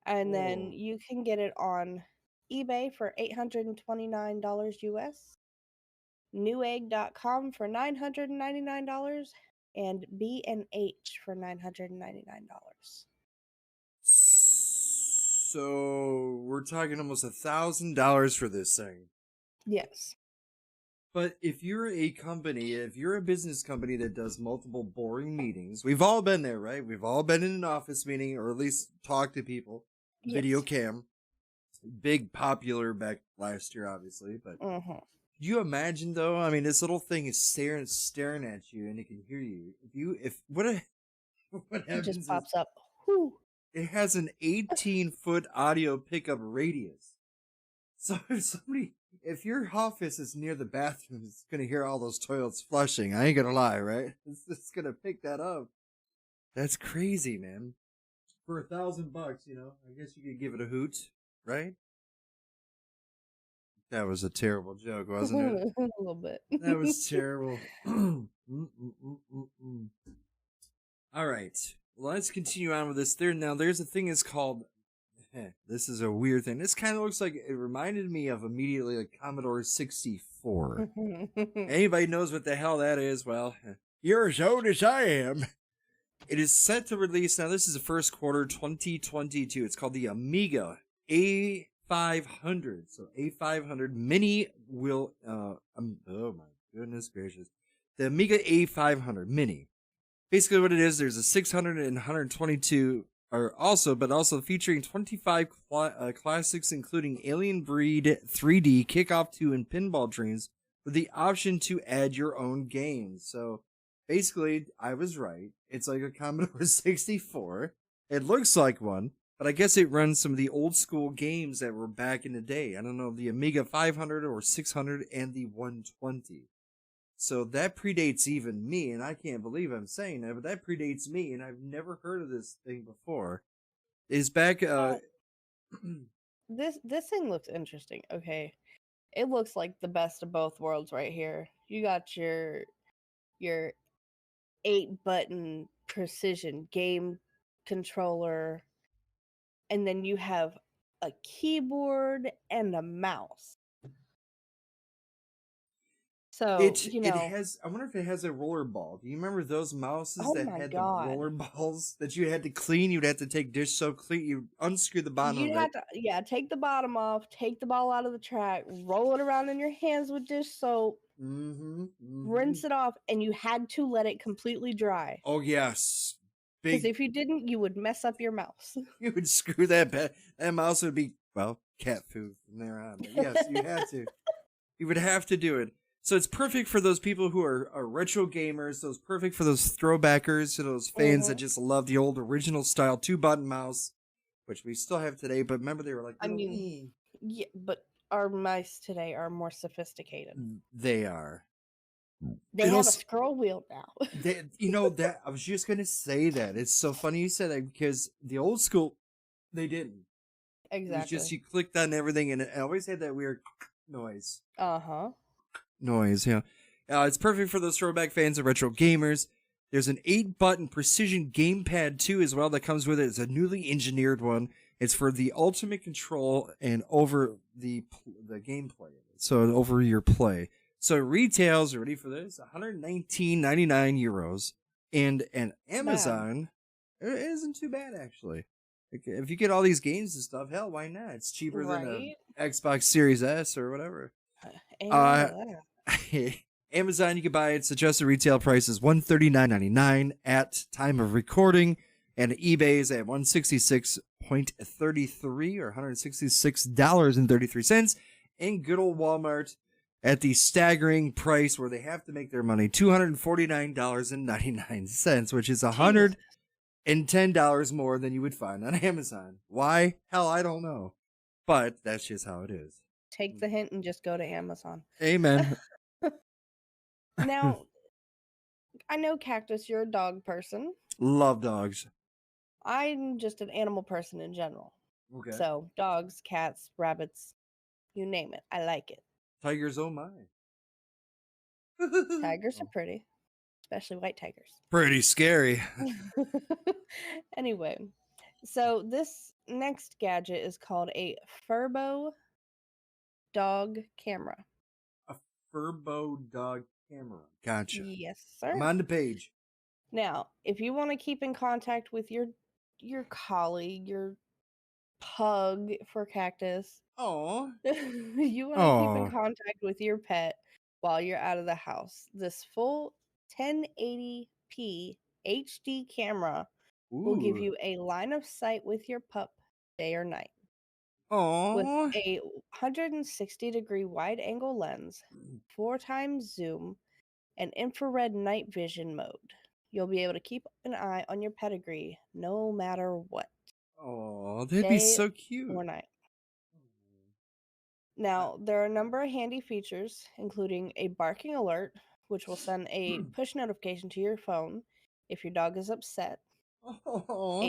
and then Whoa. you can get it on eBay for $829 US, newegg.com for $999, and B&H for $999. So we're talking almost $1,000 for this thing. Yes. But if you're a business company that does multiple boring meetings, we've all been there, right? We've all been in an office meeting, or at least talked to people. Video Yes. cam, big popular back last year, obviously. But Mm-hmm. could you imagine though? I mean, this little thing is staring at you, and it can hear you. What It happens just is pops up. Whew. it has an 18-foot audio pickup radius. So if your office is near the bathroom, it's gonna hear all those toilets flushing. I ain't gonna lie, right? It's gonna pick that up. That's crazy, man. For $1,000, I guess you could give it a hoot, right? That was a terrible joke, wasn't it? A little bit. That was terrible. Mm. All right, well, let's continue on with this. There's a thing that's called. This is a weird thing. This kind of looks like it reminded me of immediately like Commodore 64. Anybody knows what the hell that is? Well, you're as old as I am. It is set to release now. This is the first quarter 2022. It's called the Amiga A500. So A500 Mini will. Oh my goodness gracious, the Amiga A500 Mini. Basically, what it is, there's a 600 and 122. But also featuring 25 classics, including Alien Breed, 3D, Kickoff 2, and Pinball Dreams, with the option to add your own games. So basically, I was right. It's like a Commodore 64. It looks like one, but I guess it runs some of the old school games that were back in the day. I don't know, the Amiga 500 or 600 and the 120. So that predates even me, and I can't believe I'm saying that, but that predates me, and I've never heard of this thing before. Is back This thing looks interesting. Okay. It looks like the best of both worlds right here. You got your 8-button precision game controller, and then you have a keyboard and a mouse. So, it has. I wonder if it has a roller ball. Do you remember those mouses that had the roller balls that you had to clean? You'd have to take dish soap clean. You unscrew the bottom You'd of have it. to, take the bottom off, take the ball out of the track, roll it around in your hands with dish soap, rinse it off, and you had to let it completely dry. Oh yes, because if you didn't, you would mess up your mouse. You would screw that mouse would be cat food from there on. But yes, you had to. You would have to do it. So it's perfect for those people who are retro gamers. So it's perfect for those throwbackers, to those fans that just love the old original style 2-button mouse, which we still have today. But remember, they were like, yeah, but our mice today are more sophisticated. They are. They And have a also, scroll wheel now. that I was just gonna say that. It's so funny you said that because the old school, they didn't. It was just Exactly. you clicked on everything and it always had that weird noise. Uh-huh. Yeah. It's perfect for those throwback fans and retro gamers. There's an 8-button precision gamepad too, as well, that comes with it. It's a newly engineered one. It's for the ultimate control and over the gameplay. So over your play. So it retails, ready for this, 119.99 euros, and Bad. Amazon, it isn't too bad actually. If you get all these games and stuff, hell, why not? It's cheaper than Right? a Xbox Series S or whatever. Amen Uh, to that. Amazon, you can buy it. Suggested retail price is $139.99 at time of recording, and eBay is at $166.33 or $166.33, and good old Walmart at the staggering price where they have to make their money, $249.99, which is Jesus. $110 more than you would find on Amazon. Why? Hell, I don't know, but that's just how it is. Take the hint and just go to Amazon. Amen. Now, I know, Cactus, you're a dog person. Love dogs. I'm just an animal person in general. Okay. So, dogs, cats, rabbits, you name it. I like it. Tigers, oh my. Tigers are pretty, especially white tigers. Pretty scary. Anyway, so this next gadget is called a Furbo dog camera. A Furbo dog camera. Gotcha. Yes, I'm sir. on the page. Now, if you want to keep in contact with your collie, your pug for Cactus, Oh. you want to keep in Oh. contact with your pet while you're out of the house. This full 1080p HD camera will give Ooh. you a line of sight with your pup day or night. With Oh. a 160-degree wide angle lens, 4x zoom, and infrared night vision mode, you'll be able to keep an eye on your pedigree no matter what, Oh, that'd be day so cute. or night. Now, there are a number of handy features, including a barking alert, which will send a push notification to your phone if your dog is upset, Oh.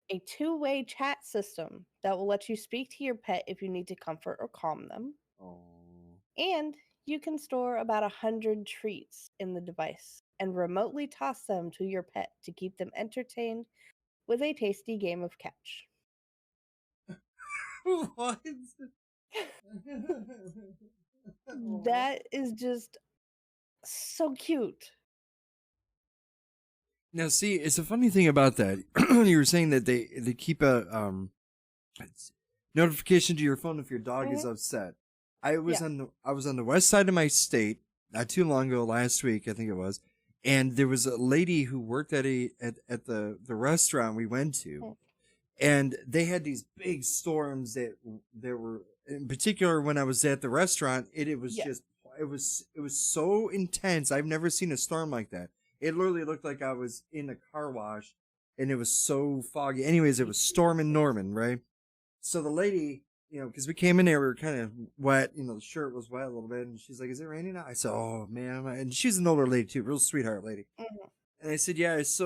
a two-way chat system that will let you speak to your pet if you need to comfort or calm them, Oh. and you can store about 100 treats in the device and remotely toss them to your pet to keep them entertained with a tasty game of catch. What? Oh. That is just so cute. Now, see, it's a funny thing about that. You were saying that they keep a notification to your phone if your dog is Mhm. upset. I was Yeah. I was on the west side of my state not too long ago, last week I think it was, and there was a lady who worked at at the restaurant we went to, Mm. and they had these big storms that were, in particular when I was at the restaurant. It was Yeah. just it was so intense. I've never seen a storm like that. It literally looked like I was in a car wash, and it was so foggy. Anyways, it was storming Norman, right? So the lady, because we came in there, we were kind of wet, the shirt was wet a little bit, and she's like, "Is it raining now?" I said, "Oh man," and she's an older lady too, real sweetheart lady. Mhm. And I said, "Yeah, it's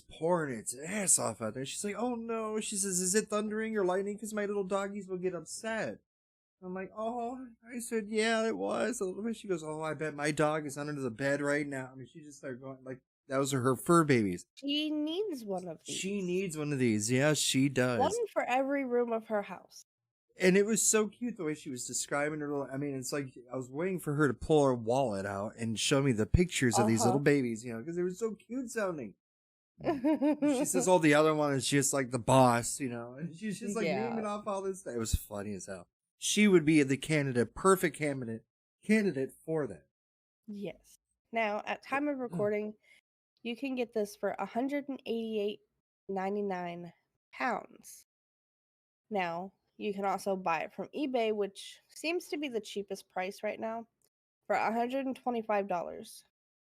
pouring its ass off out there." She's like, "Oh no," she says, "Is it thundering or lightning? Because my little doggies will get upset." I'm like, "Oh," I said, "Yeah, it was a little bit." She goes, "Oh, I bet my dog is under the bed right now." I mean, she just started going like, those are her fur babies. She needs one of She these. needs one of these. Yeah, she One does. for every room of her house. And it was so cute the way she was describing her little. I mean, it's like I was waiting for her to pull her wallet out and show me the pictures of these little Uh-huh. babies, because they were so cute sounding. She says all the other one is just like the boss, and she's just like Yeah. naming off all this stuff. It was funny as hell. She would be the perfect candidate for that. Yes. Now, at time of recording, you can get this for 188.99 pounds. Now, you can also buy it from eBay, which seems to be the cheapest price right now, for $125.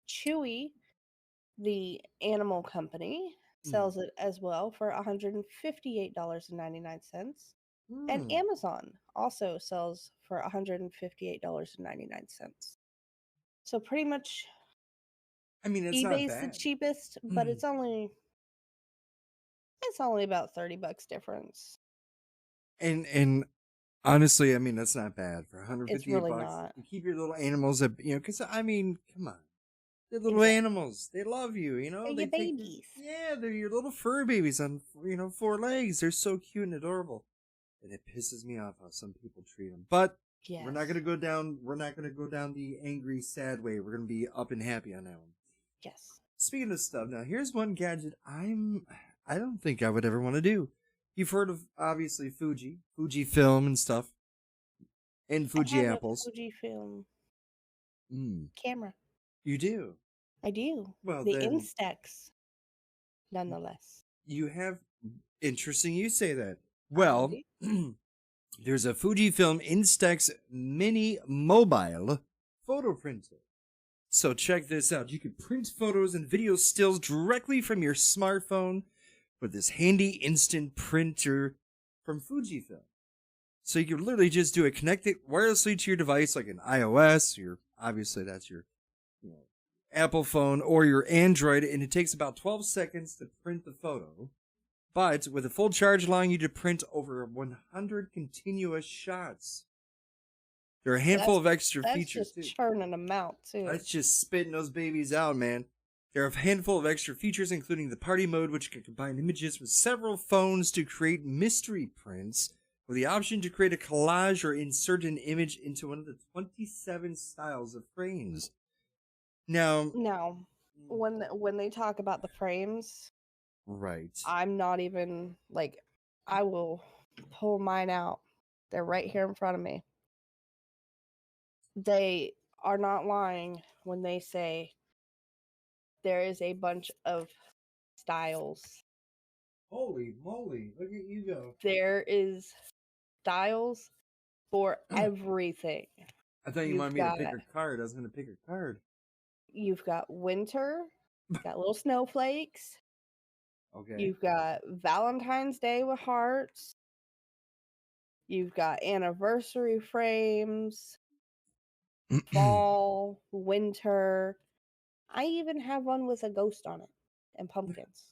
Chewy, the animal company, sells it as well for $158.99. And Hmm. Amazon also sells for $158.99. So pretty much I mean, it's not eBay's the bad. cheapest, but it's only about $30 difference. And honestly, I mean, that's not bad for It's 158 really bucks. not. You keep your little animals, because I mean, come on, they're little Exactly. animals. They love you. They're They your take babies. yeah, they're your little fur babies on 4 legs. They're so cute and adorable, and it pisses me off how some people treat them. But we're not Yes. gonna go down. We're not gonna go down the angry, sad way. We're gonna be up and happy on that one. Yes. Speaking of stuff, now here's one gadget I don't think I would ever want to do. You've heard of obviously Fuji film and stuff, and I Fuji have a apples. Fujifilm Mm, camera. you do. I do. Well, The then Instax, nonetheless. you have. Interesting, you say that. I Well, do. there's a Fujifilm Instax Mini Mobile photo printer. So check this out. You can print photos and video stills directly from your smartphone with this handy instant printer from Fujifilm. So you can literally just do it, connect it wirelessly to your device, like an iOS, obviously that's your you know, Apple phone or your Android, and it takes about 12 seconds to print the photo. But with a full charge allowing you to print over 100 continuous shots. There are a handful of extra That's features just too. churning them out too. That's just spitting those babies out, man. There are a handful of extra features, including the party mode, which can combine images with several phones to create mystery prints, with the option to create a collage or insert an image into one of the 27 styles of frames. Now, Now, when they talk about the frames, right. I'm not even like I will pull mine out. They're right here in front of me. They are not lying when they say there is a bunch of styles. Holy moly, look at you go. There is styles for everything. I thought you You've wanted me to got pick a card. I was going to pick a card. you've got winter, got little snowflakes. Okay. You've got Valentine's Day with hearts. You've got anniversary frames, fall, winter. I even have one with a ghost on it and pumpkins.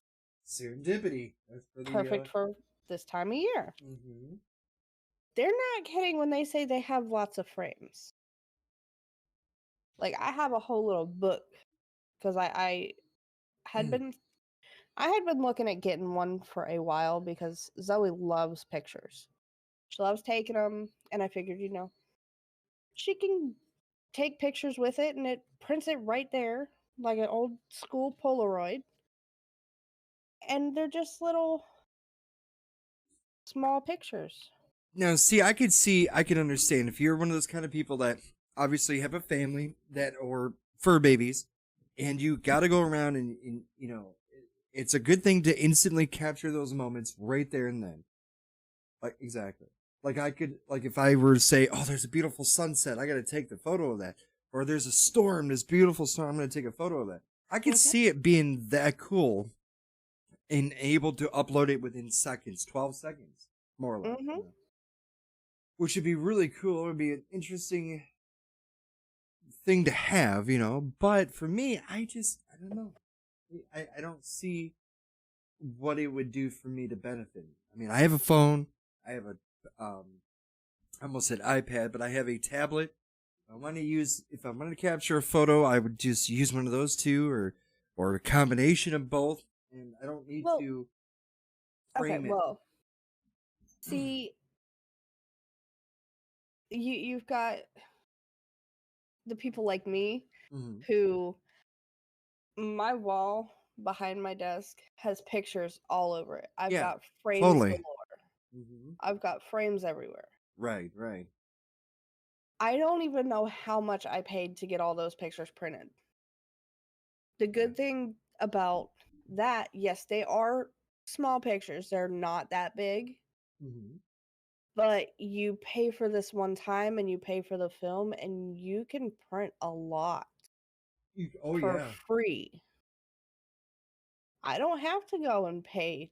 Serendipity. That's for the. Perfect for this time of year. Mhm. They're not kidding when they say they have lots of frames. Like I have a whole little book because I had been I had been looking at getting one for a while because Zoe loves pictures. She loves taking them, and I figured, she can take pictures with it and it prints it right there like an old school Polaroid. And they're just little small pictures. Now, see, I could understand if you're one of those kind of people that obviously have a family or fur babies, and you got to go around and it's a good thing to instantly capture those moments right there and then. Like, exactly. Like, if I were to say, oh, there's a beautiful sunset, I got to take the photo of that. Or there's a storm, this beautiful storm, I'm going to take a photo of that. I could see it being that cool and able to upload it within seconds, 12 seconds, more or less. Mm-hmm. Which would be really cool. It would be an interesting thing to have, But for me, I don't know. I don't see what it would do for me to benefit. I mean, I have a phone. I have I almost said iPad, but I have a tablet. If I want to capture a photo, I would just use one of those two or a combination of both. And I don't need to frame it. Well, see, you've got the people like me Mm-hmm. who my wall behind my desk has pictures all over it. I've got frames totally. galore. Mm-hmm. I've got frames everywhere. Right. I don't even know how much I paid to get all those pictures printed. The good thing about that, yes, they are small pictures. They're not that big. Mm-hmm. But you pay for this one time and you pay for the film and you can print a lot for free. I don't have to go and pay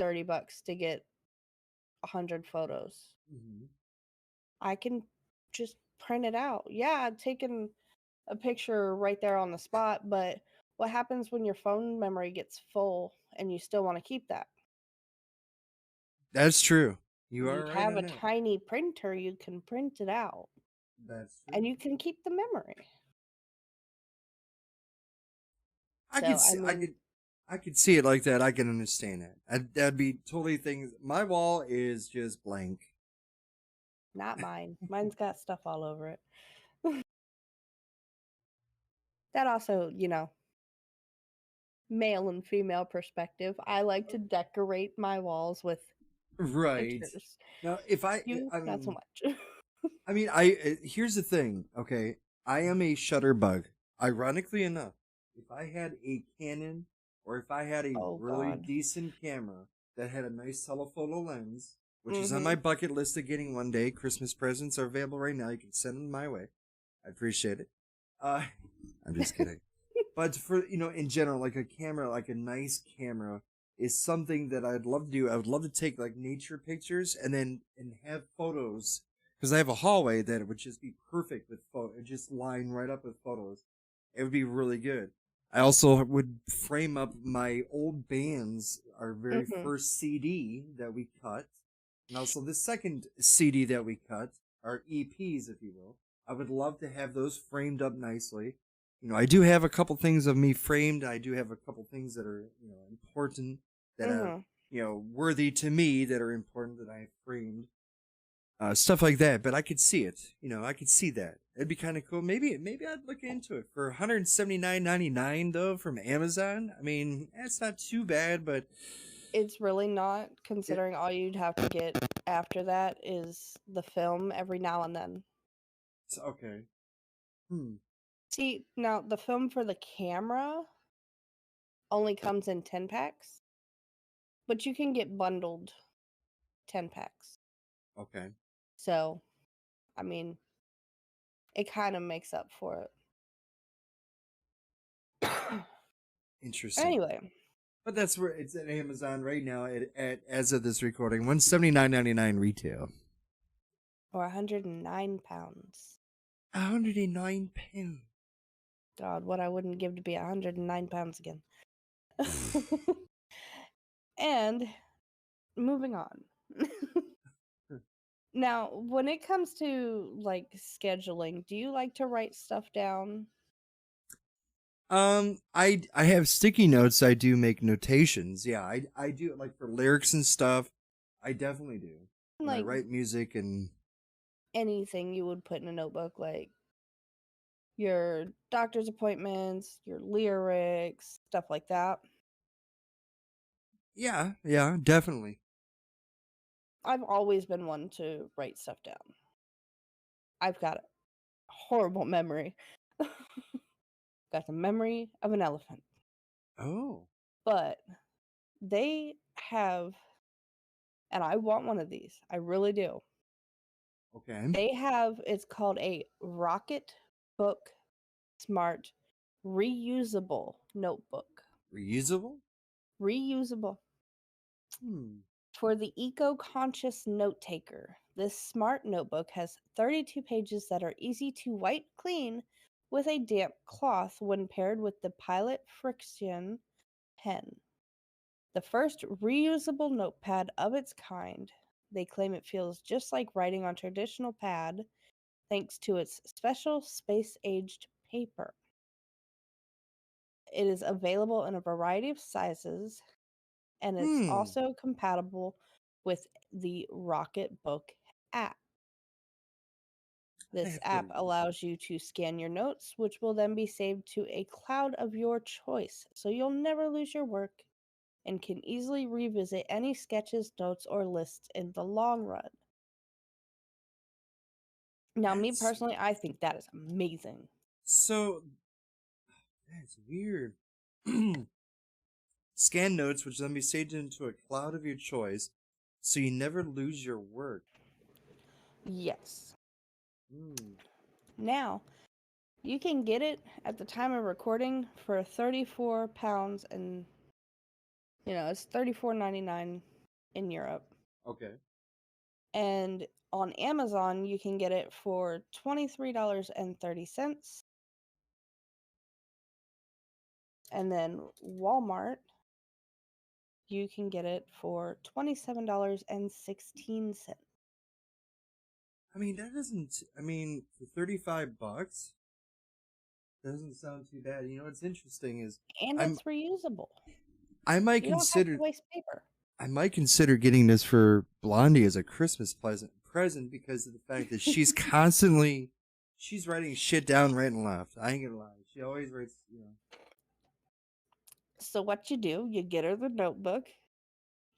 $30 to get 100 photos. Mm-hmm. I can just print it out. Yeah, I've taken a picture right there on the spot, but what happens when your phone memory gets full and you still want to keep that? That's true. You You are right have on a that. tiny printer, you can print it out That's and true. you can keep the memory. I So, could I see, mean, I could see it like that. I can understand that. That'd be totally things. My wall is just blank. not mine. Mine's got stuff all over it. That also, male and female perspective. I like to decorate my walls with Right. pictures. Now, if You, not so much. here's the thing. Okay, I am a shutter bug. Ironically enough, if I had a Canon or if I had a Oh really God. decent camera that had a nice telephoto lens, which is on Mm-hmm. my bucket list of getting one day, Christmas presents are available right now. You can send them my way. I appreciate it. Uh, I'm just kidding. But for in general, like a camera, like a nice camera, is something that I'd love to do. I would love to take like nature pictures and have photos because I have a hallway that would just be perfect with just line right up with photos. It would be really good. I also would frame up my old bands, our very Mm-hmm. first CD that we cut, and also the second CD that we cut, our EPs, if you will. I would love to have those framed up nicely. I do have a couple things of me framed. I do have a couple things that are, important that are, Mm-hmm. worthy to me that are important that I have framed. Stuff like that, but I could see it. I could see that. It'd be kind of cool. Maybe I'd look into it for $179.99 though from Amazon. I mean, that's not too bad, but It's really not, it, considering all you'd have to get after that is the film every now and then. it's okay. Hmm. See, now the film for the camera only comes in 10 packs, but you can get bundled 10 packs. Okay. So, I mean, it kind of makes up for it. Interesting. Anyway, But that's where it's at Amazon right now at as of this recording, $179.99 retail. or 109 pounds. £109. God, what I wouldn't give to be 109 pounds again. And moving on. Now, when it comes to like scheduling, do you like to write stuff down? I have sticky notes. I do make notations. Yeah, I do like for lyrics and stuff. I definitely do when I Like write music and anything you would put in a notebook, like your doctor's appointments, your lyrics, stuff like that. yeah, definitely. I've always been one to write stuff down. I've got a horrible memory. Got the memory of an elephant. Oh, But they have, and I want one of these. I really do. okay. They have, it's called a Rocket Book Smart Reusable Notebook. Reusable? Reusable. Hmm. For the eco-conscious note taker, this smart notebook has 32 pages that are easy to wipe clean with a damp cloth when paired with the Pilot Friction pen. The first reusable notepad of its kind. They claim it feels just like writing on traditional pad thanks to its special space-aged paper. It is available in a variety of sizes, and it's Hmm. also compatible with the Rocketbook app. I This have app to. allows you to scan your notes, which will then be saved to a cloud of your choice, so you'll never lose your work and can easily revisit any sketches, notes, or lists in the long run. Now, me That's personally, I think that is amazing. so. That's weird. Scan notes, which then be saved into a cloud of your choice, so you never lose your work. Yes. Hmm. Now, you can get it at the time of recording for £34 and it's $34.99 in Europe. Okay. And on Amazon, you can get it for $23.30. And then Walmart, you can get it for $27.16. I mean, that doesn't. I mean, for $35, doesn't sound too bad. You know what's interesting is, And I'm. it's reusable. I might You don't have to consider. waste paper. I might consider getting this for Blondie as a Christmas present because of the fact that she's writing shit down right and left. I ain't gonna lie. She always writes, you know. So what you do, you get her the notebook.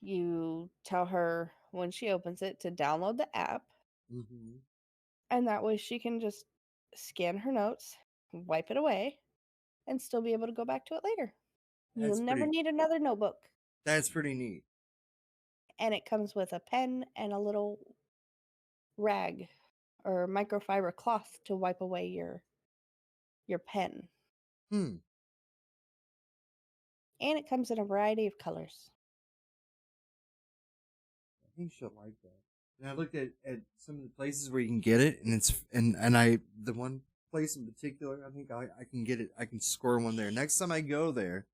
You tell her when she opens it to download the app, Mm-hmm. and that way she can just scan her notes, wipe it away, and still be able to go back to it later. You'll That's never pretty. need another notebook. That's pretty neat. And it comes with a pen and a little rag or microfiber cloth to wipe away your pen. Hmm. And it comes in a variety of colors. I think she'll like that. And I looked at some of the places where you can get it, and the one place in particular, I think I can get it. I can score one there. Next time I go there,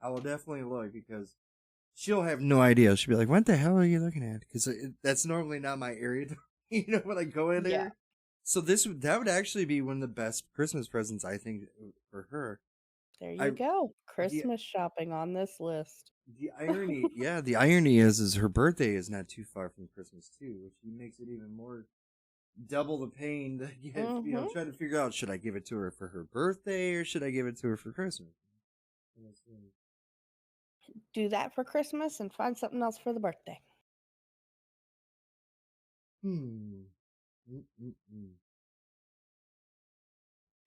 I will definitely look because she'll have no idea. She'll be like, "What the hell are you looking at?" Because that's normally not my area. You know, when I go in Yeah. there. So that would actually be one of the best Christmas presents I think for her. There I you go. the Christmas shopping on this list. the irony, yeah, the irony is her birthday is not too far from Christmas too, which makes it even more double the pain to get. You know, Mm-hmm. trying to figure out, should I give it to her for her birthday or should I give it to her for Christmas? Do that for Christmas and find something else for the birthday. Hmm. Mm-mm-mm.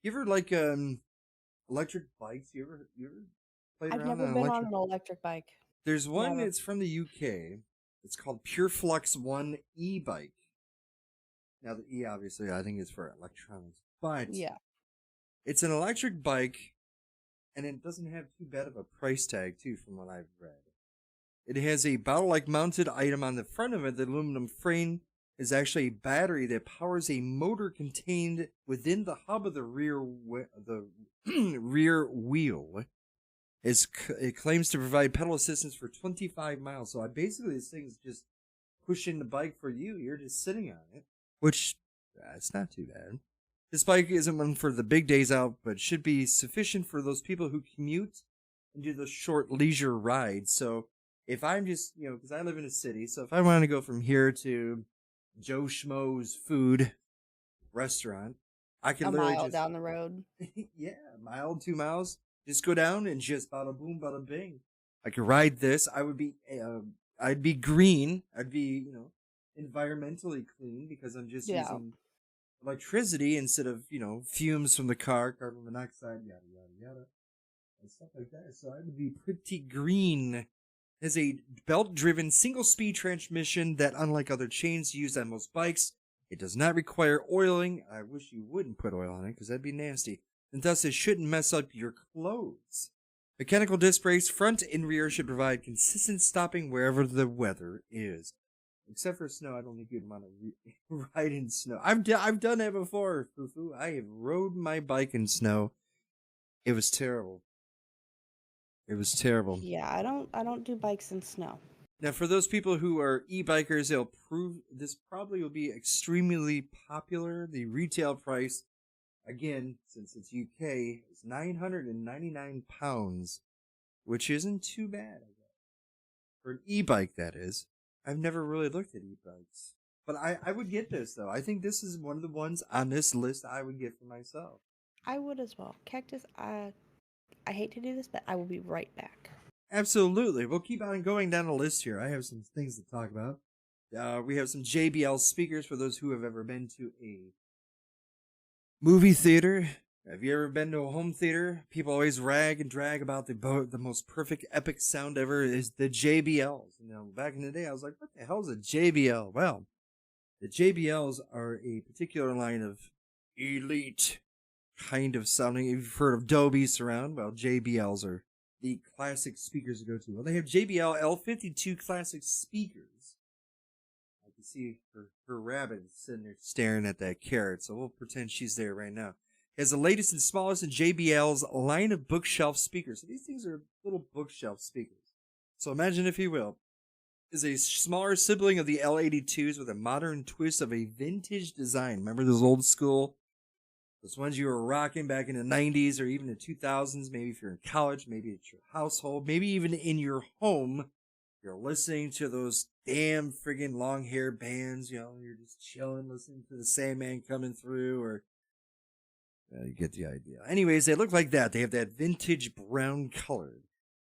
You ever like electric bikes? You ever played I've around never on been on electric? an electric bike. There's one Never. that's from the UK. It's called Pure Flux One e-bike. Now the E obviously I think is for electronics, but Yeah. it's an electric bike, and it doesn't have too bad of a price tag too, from what I've read. It has a bottle-like mounted item on the front of it. The aluminum frame is actually a battery that powers a motor contained within the hub of the rear wheel. It claims to provide pedal assistance for 25 miles. So basically this thing is just pushing the bike for you. You're just sitting on it, which it's not too bad. This bike isn't one for the big days out, but should be sufficient for those people who commute and do those short leisure rides. So if I'm just, because I live in a city, so if I want to go from here to Joe Schmo's food restaurant, I can A literally mile just, down the road. yeah, a mile, 2 miles, just go down and just bada boom, bada bing. I could ride this. I'd be green. I'd be, environmentally clean because I'm just Yeah. using electricity instead of, fumes from the car, carbon monoxide, yada, yada, yada, and stuff like that. So I would be pretty green. It has a belt-driven single-speed transmission that, unlike other chains used on most bikes, it does not require oiling. I wish you wouldn't put oil on it because that'd be nasty. And thus it shouldn't mess up your clothes. Mechanical disc brakes, front and rear, should provide consistent stopping wherever the weather is. Except for snow, I don't think you'd want to ride in snow. I've done that before, Fufu. I have rode my bike in snow. It was terrible. It was terrible. Yeah, I don't do bikes in snow. Now, for those people who are e-bikers, they'll prove this probably will be extremely popular. The retail price, again, since it's UK, is £999, which isn't too bad, I guess. For an e-bike, that is. I've never really looked at e-bikes. But I would get this, though. I think this is one of the ones on this list I would get for myself. I would as well. Cactus, I hate to do this, but I will be right back. Absolutely. We'll keep on going down the list here. I have some things to talk about. We have some JBL speakers for those who have ever been to a movie theater. Have you ever been to a home theater? People always rag and drag about the most perfect epic sound ever is the JBLs. Back in the day, I was like, what the hell is a JBL? Well, the JBLs are a particular line of elite kind of sounding. You've heard of Dolby Surround? Well, JBLs are the classic speakers to go to. Well, they have JBL L52 classic speakers. Like the see her rabbit sitting there staring at that carrot, so we'll pretend she's there right now. It has the latest and smallest in JBL's line of bookshelf speakers. So these things are little bookshelf speakers. So imagine, if you will, is a smaller sibling of the L82s with a modern twist of a vintage design. Remember those old school? Those ones you were rocking back in the 90s or even the 2000s, maybe if you're in college, maybe at your household, maybe even in your home. You're listening to those damn friggin' long hair bands, you know, you're just chilling, listening to the Sandman coming through, or you get the idea. Anyways, they look like that. They have that vintage brown color.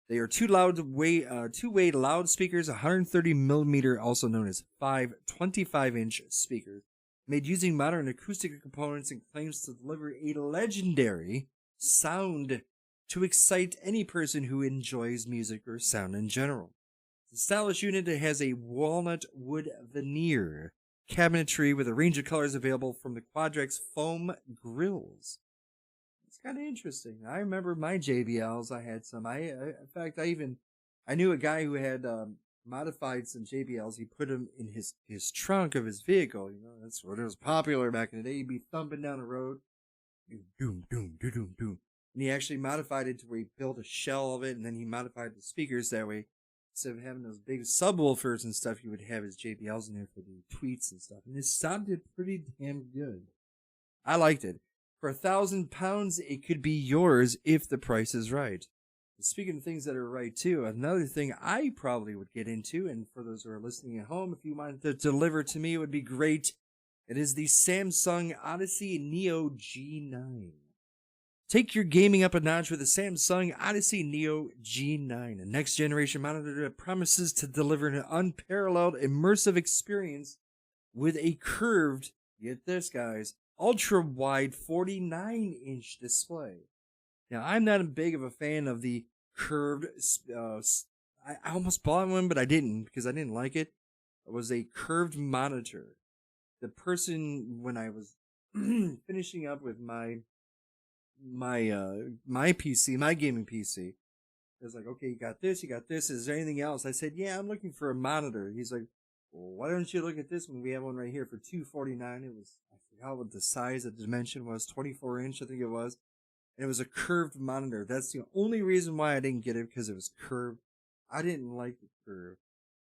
They are two-way loudspeakers, 130 millimeter, also known as 25-inch speakers, made using modern acoustic components, and claims to deliver a legendary sound to excite any person who enjoys music or sound in general. The stylish unit has a walnut wood veneer cabinetry with a range of colors available from the Quadrex foam grills. It's kind of interesting. I remember my JBLs. I had some. In fact, I knew a guy who had modified some JBLs. He put them in his trunk of his vehicle. You know, that's what it was popular back in the day. He'd be thumping down the road, doom, doom, doom, doom, doom, doom. And he actually modified it to where he built a shell of it, and then he modified the speakers that way. Instead of having those big subwoofers and stuff, you would have his JBLs in there for the tweets and stuff. And it sounded pretty damn good. I liked it. For £1,000, it could be yours if the price is right. And speaking of things that are right, too, another thing I probably would get into, and for those who are listening at home, if you wanted to deliver to me, it would be great. It is the Samsung Odyssey Neo G9. Take your gaming up a notch with the Samsung Odyssey Neo G9, a next-generation monitor that promises to deliver an unparalleled immersive experience with a curved, get this guys, ultra-wide 49-inch display. Now, I'm not a big of a fan of the curved, I almost bought one, but I didn't because I didn't like it. It was a curved monitor. The person, when I was finishing up with my PC, my gaming PC. I was like, okay, you got this. Is there anything else? I said, yeah, I'm looking for a monitor. He's like, well, why don't you look at this one? We have one right here for $249. It was, I forgot what the size, the dimension was, 24-inch, I think it was. And it was a curved monitor. That's the only reason why I didn't get it, because it was curved. I didn't like the curve,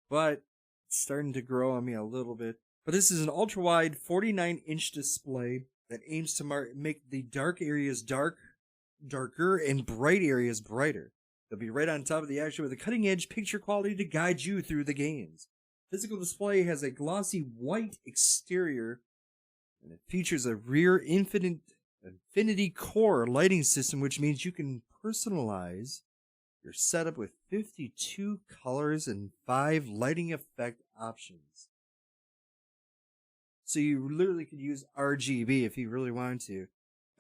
but it's starting to grow on me a little bit. But this is an ultra-wide 49-inch display that aims to make the dark areas darker, and bright areas brighter. They'll be right on top of the action with a cutting-edge picture quality to guide you through the games. Physical display has a glossy white exterior, and it features a rear infinity core lighting system, which means you can personalize your setup with 52 colors and 5 lighting effect options. So you literally could use RGB if you really wanted to.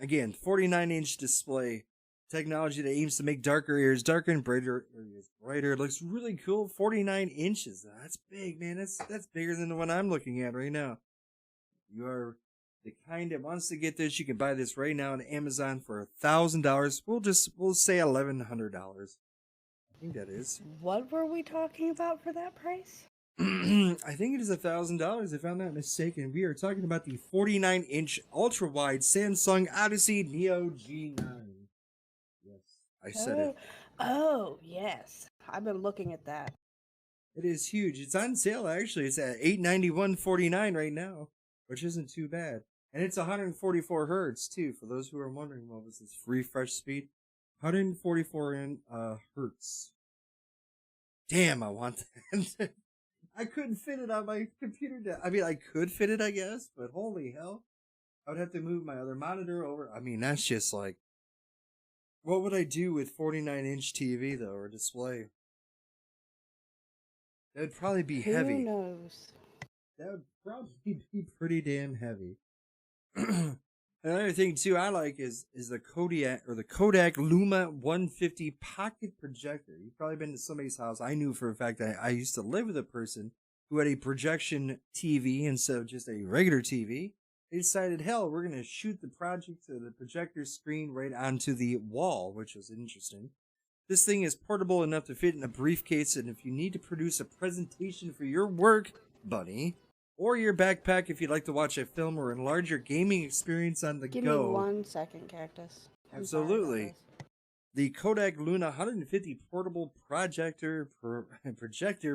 Again, 49-inch display. Technology that aims to make darker areas darker and brighter areas brighter. It looks really cool. 49 inches. That's big, man. That's bigger than the one I'm looking at right now. You are the kind that wants to get this. You can buy this right now on Amazon for $1,000. We'll say $1,100. I think that is. What were we talking about for that price? I think it is $1,000 if I'm not mistaken. We are talking about the 49-inch ultra-wide Samsung Odyssey Neo G9. Yes, I said it. Oh, yes. I've been looking at that. It is huge. It's on sale, actually. It's at $891.49 right now, which isn't too bad. And it's 144 hertz, too, for those who are wondering what was this refresh speed. 144 hertz. Damn, I want that. I couldn't fit it on my computer. I mean, I could fit it, I guess, but holy hell. I would have to move my other monitor over. I mean, that's just like, what would I do with 49-inch TV, though, or display? That would probably be heavy. Who knows? That would probably be pretty damn heavy. Another thing, too, I like is the Kodak Luma 150 pocket projector. You've probably been to somebody's house. I knew for a fact that I used to live with a person who had a projection TV instead of just a regular TV. They decided, hell, we're going to shoot the project to the projector screen right onto the wall, which was interesting. This thing is portable enough to fit in a briefcase, and if you need to produce a presentation for your work, buddy, or your backpack if you'd like to watch a film or enlarge your gaming experience on the Give go. me 1 second, Cactus. I'm sorry about Absolutely. this. The Kodak Luna 150 portable projector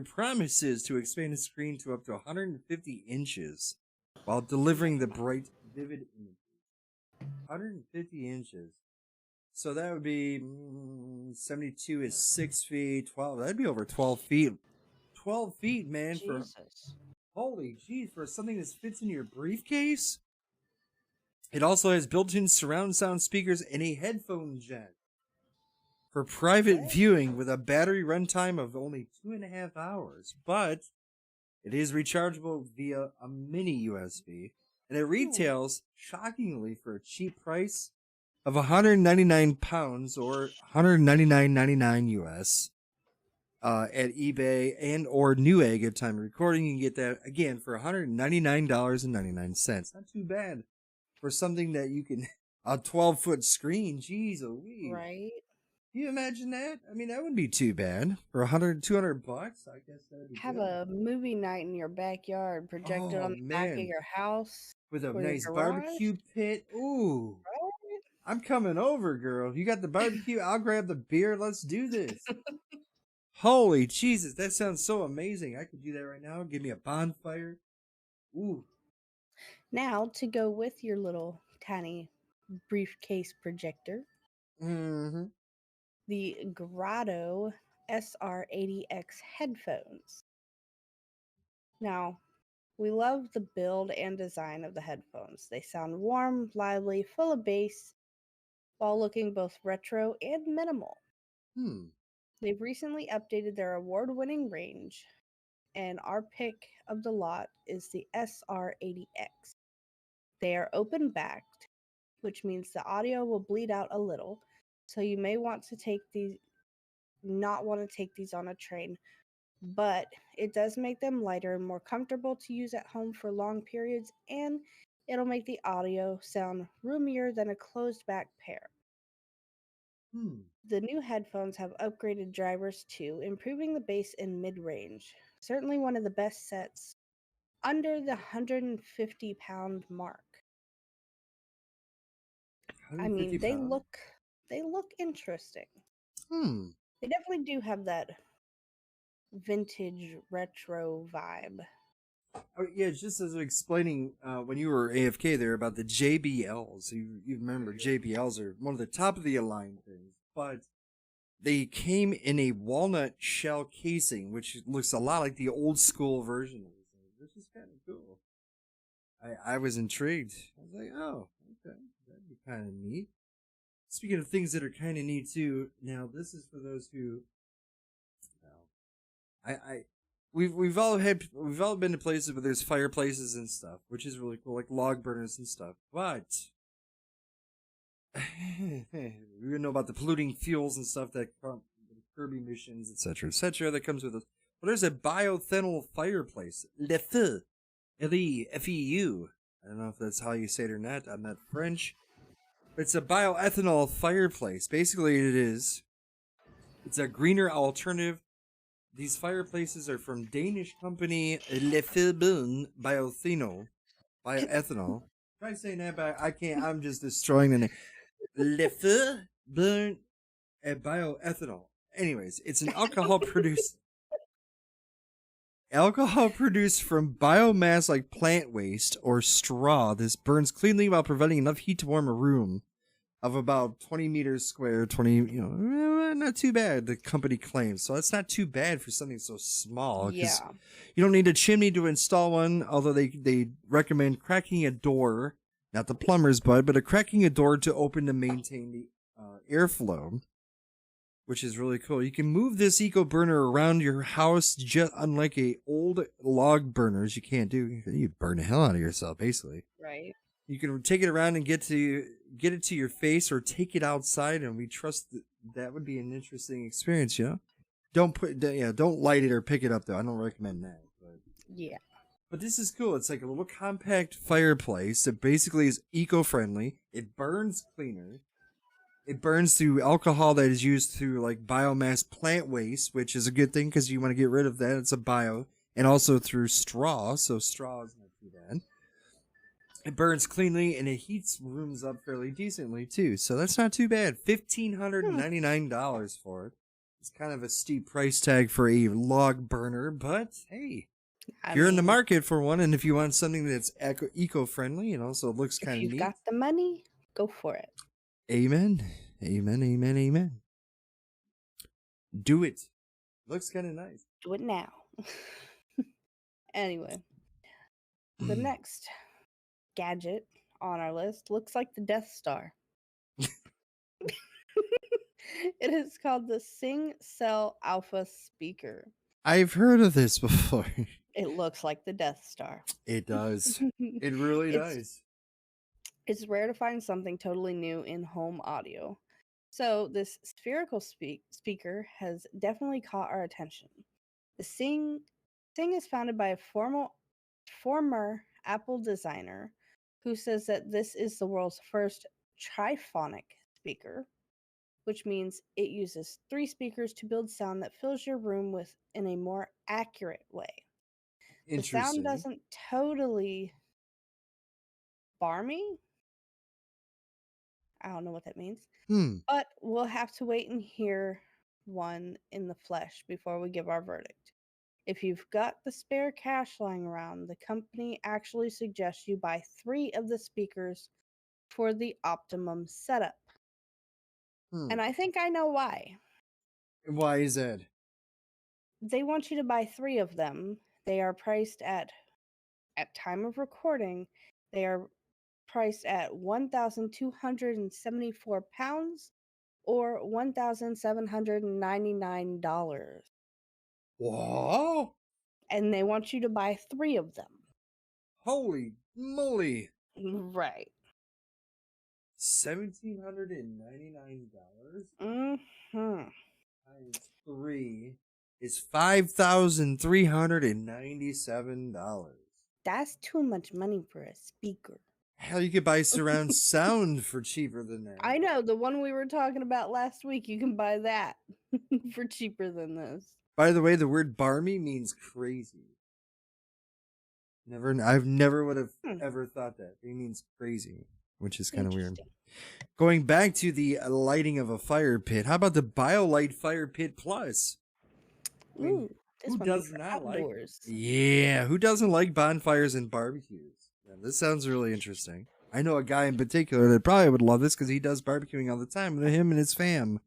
promises to expand the screen to up to 150 inches while delivering the bright, vivid images. 150 inches. So that would be 72 is 6 feet, 12. That'd be over 12 feet. 12 feet, man. Jesus. Holy jeez, for something that fits in your briefcase? It also has built-in surround sound speakers and a headphone jack for private viewing with a battery runtime of only 2.5 hours. But it is rechargeable via a mini USB, and it retails, shockingly, for a cheap price of £199 or $199.99 US at eBay and or Newegg at time of recording. You can get that again for $199.99. Not too bad for something that you can a 12-foot screen. Jeez, Right? Can you imagine that? I mean, that wouldn't be too bad for 100, $200. I guess that'd be Have good. a movie night in your backyard, projected on the back of your house. With a or your nice garage. barbecue pit. Ooh. Right? I'm coming over, girl. You got the barbecue? I'll grab the beer. Let's do this. Holy Jesus, that sounds so amazing. I could do that right now. Give me a bonfire. Ooh. Now, to go with your little tiny briefcase projector, Mm-hmm. the Grotto SR80X headphones. Now, we love the build and design of the headphones. They sound warm, lively, full of bass, while looking both retro and minimal. They've recently updated their award-winning range, and our pick of the lot is the SR80X. They are open-backed, which means the audio will bleed out a little, so you may not want to take these on a train, but it does make them lighter and more comfortable to use at home for long periods, and it'll make the audio sound roomier than a closed-back pair. The new headphones have upgraded drivers too, improving the bass in mid-range. Certainly one of the best sets under the 150-pound mark. I mean, they look interesting. They definitely do have that vintage retro vibe. Oh, yeah, just as explaining when you were AFK there about the JBLs. You remember JBLs are one of the top of the line things, but they came in a walnut shell casing, which looks a lot like the old school version of this thing, which is kind of cool. I was intrigued. I was like, oh, okay, that'd be kind of neat. Speaking of things that are kind of neat too, now this is for those who, we've all been to places where there's fireplaces and stuff, which is really cool, like log burners and stuff. But we know about the polluting fuels and stuff that come, curb emissions, etc., that comes with us. Well, there's a bioethanol fireplace, Le Feu, L-E-F-E-U. I don't know if that's how you say it or not. I'm not French. But it's a bioethanol fireplace. Basically, it's a greener alternative. These fireplaces are from Danish company Le Feu Bioethanol. Try saying that, but I can't. I'm just destroying the name. Le Feu Bioethanol. Anyways, it's an alcohol produced from biomass like plant waste or straw. This burns cleanly while providing enough heat to warm a room of about 20 meters square. 20, not too bad, the company claims. So that's not too bad for something so small. Yeah. You don't need a chimney to install one, although they recommend cracking a door, not the plumber's bud, but cracking a door to open to maintain the airflow, which is really cool. You can move this eco burner around your house, just unlike a old log burners. You can't do. You burn the hell out of yourself, basically. Right. You can take it around and get it to your face, or take it outside, and we trust that would be an interesting experience. Don't light it or pick it up though. I don't recommend that. But yeah. But this is cool. It's like a little compact fireplace. It basically is eco-friendly. It burns cleaner. It burns through alcohol that is used through like biomass plant waste, which is a good thing because you want to get rid of that. It's a bio. and also through straw. So straw is not too bad. It burns cleanly and it heats rooms up fairly decently too. So that's not too bad. $1,599 for it. It's kind of a steep price tag for a log burner, but hey, I if you're in the mean, market for one, and if you want something that's eco-friendly and also looks if kind of you've neat, got the money, go for it. amen, amen, amen, amen. Do it. Looks kind of nice. Do it now. Anyway, the next gadget on our list looks like the Death Star. It is called the Sing Cell Alpha Speaker. I've heard of this before. It looks like the Death Star. It does. It really does. It's rare to find something totally new in home audio. So this spherical speaker has definitely caught our attention. The Sing is founded by a former Apple designer who says that this is the world's first triphonic speaker, which means it uses 3 speakers to build sound that fills your room with in a more accurate way. The sound doesn't totally barmy. I don't know what that means. But we'll have to wait and hear one in the flesh before we give our verdict. If you've got the spare cash lying around, the company actually suggests you buy 3 of the speakers for the optimum setup. And I think I know why. Why is that? They want you to buy 3 of them. They are priced at time of recording, they are priced at £1,274 or $1,799. Whoa! And they want you to buy 3 of them. Holy moly! Right. $1,799 Mm-hmm. times 3 is $5,397. That's too much money for a speaker. Hell, you could buy surround sound for cheaper than that. I know, the one we were talking about last week, you can buy that for cheaper than this. By the way, the word barmy means crazy. I've never would have ever thought that. It means crazy, which is kind of weird. Going back to the lighting of a fire pit, how about the BioLite Fire Pit Plus? I mean, who does not outdoors. Who doesn't like bonfires and barbecues? Yeah, this sounds really interesting. I know a guy in particular that probably would love this because he does barbecuing all the time with him and his fam.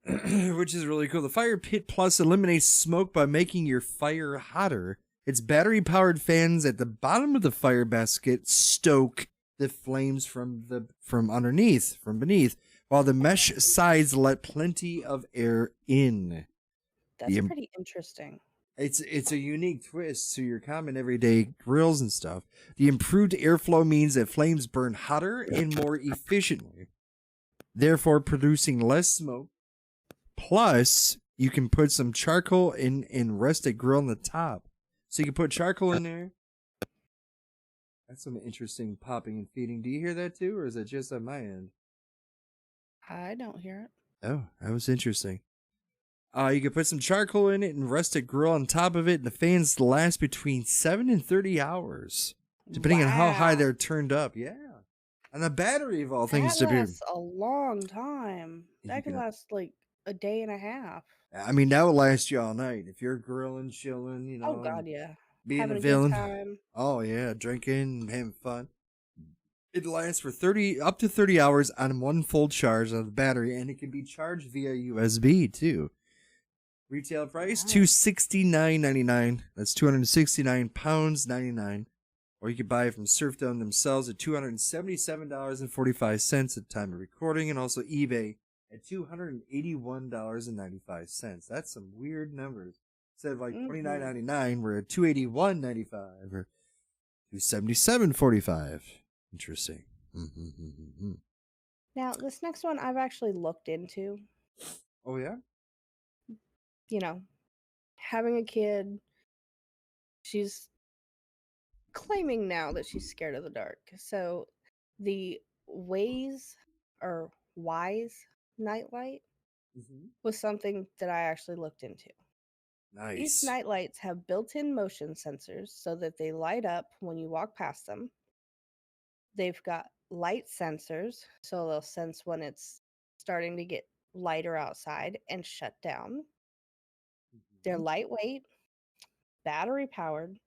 Which is really cool. The Fire Pit Plus eliminates smoke by making your fire hotter. Its battery-powered fans at the bottom of the fire basket stoke the flames from beneath, while the mesh sides let plenty of air in. That's pretty interesting. It's a unique twist to your common everyday grills and stuff. The improved airflow means that flames burn hotter and more efficiently, therefore producing less smoke. Plus, you can put some charcoal and rest a grill on the top. So you can put charcoal in there. That's some interesting popping and feeding. Do you hear that too, or is it just on my end? I don't hear it. Oh, that was interesting. You can put some charcoal in it and rest a grill on top of it, and the fans last between 7 and 30 hours, depending on how high they're turned up. Yeah. And a battery of all things to be. That lasts a long time. That can last like a day and a half. I mean, that would last you all night. If you're grilling, chilling, you know. Oh, God, yeah. Being having a villain. Good time. Oh, yeah. Drinking, having fun. It lasts for up to 30 hours on one full charge of the battery, and it can be charged via USB, too. Retail price, $269.99. That's £269.99. Or you could buy it from Surfdome themselves at $277.45 at the time of recording, and also eBay at $281.95. That's some weird numbers. Instead of like $29.99, we're at $281.95 or $277.45. Interesting. Now, this next one I've actually looked into. Oh, yeah? You know, having a kid, she's claiming now that she's scared of the dark. So the Wise nightlight was something that I actually looked into. These Nice. night lights have built-in motion sensors so that they light up when you walk past them. They've got light sensors, so they'll sense when it's starting to get lighter outside and shut down. They're Mhm. lightweight, battery powered,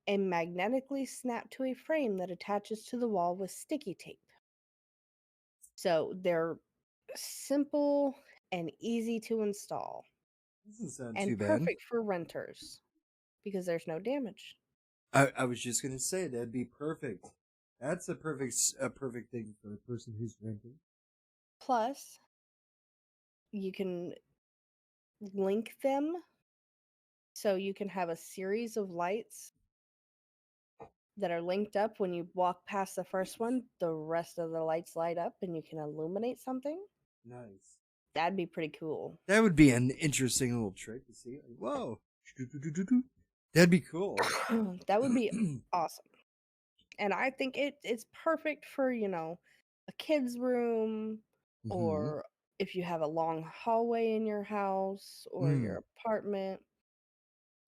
and magnetically snap to a frame that attaches to the wall with sticky tape. So they're simple and easy to install Doesn't sound too and bad. perfect for renters because there's no damage. I was just gonna say that'd be perfect. That's a perfect thing for a person who's renting. Plus, you can link them so you can have a series of lights that are linked up. When you walk past the first one, the rest of the lights light up and you can illuminate something. Nice. That'd be pretty cool. That would be an interesting little trick to see. Like, whoa. That'd be cool. That would be awesome. And I think it's perfect for, a kid's room, Mm-hmm. or if you have a long hallway in your house or Mm. your apartment,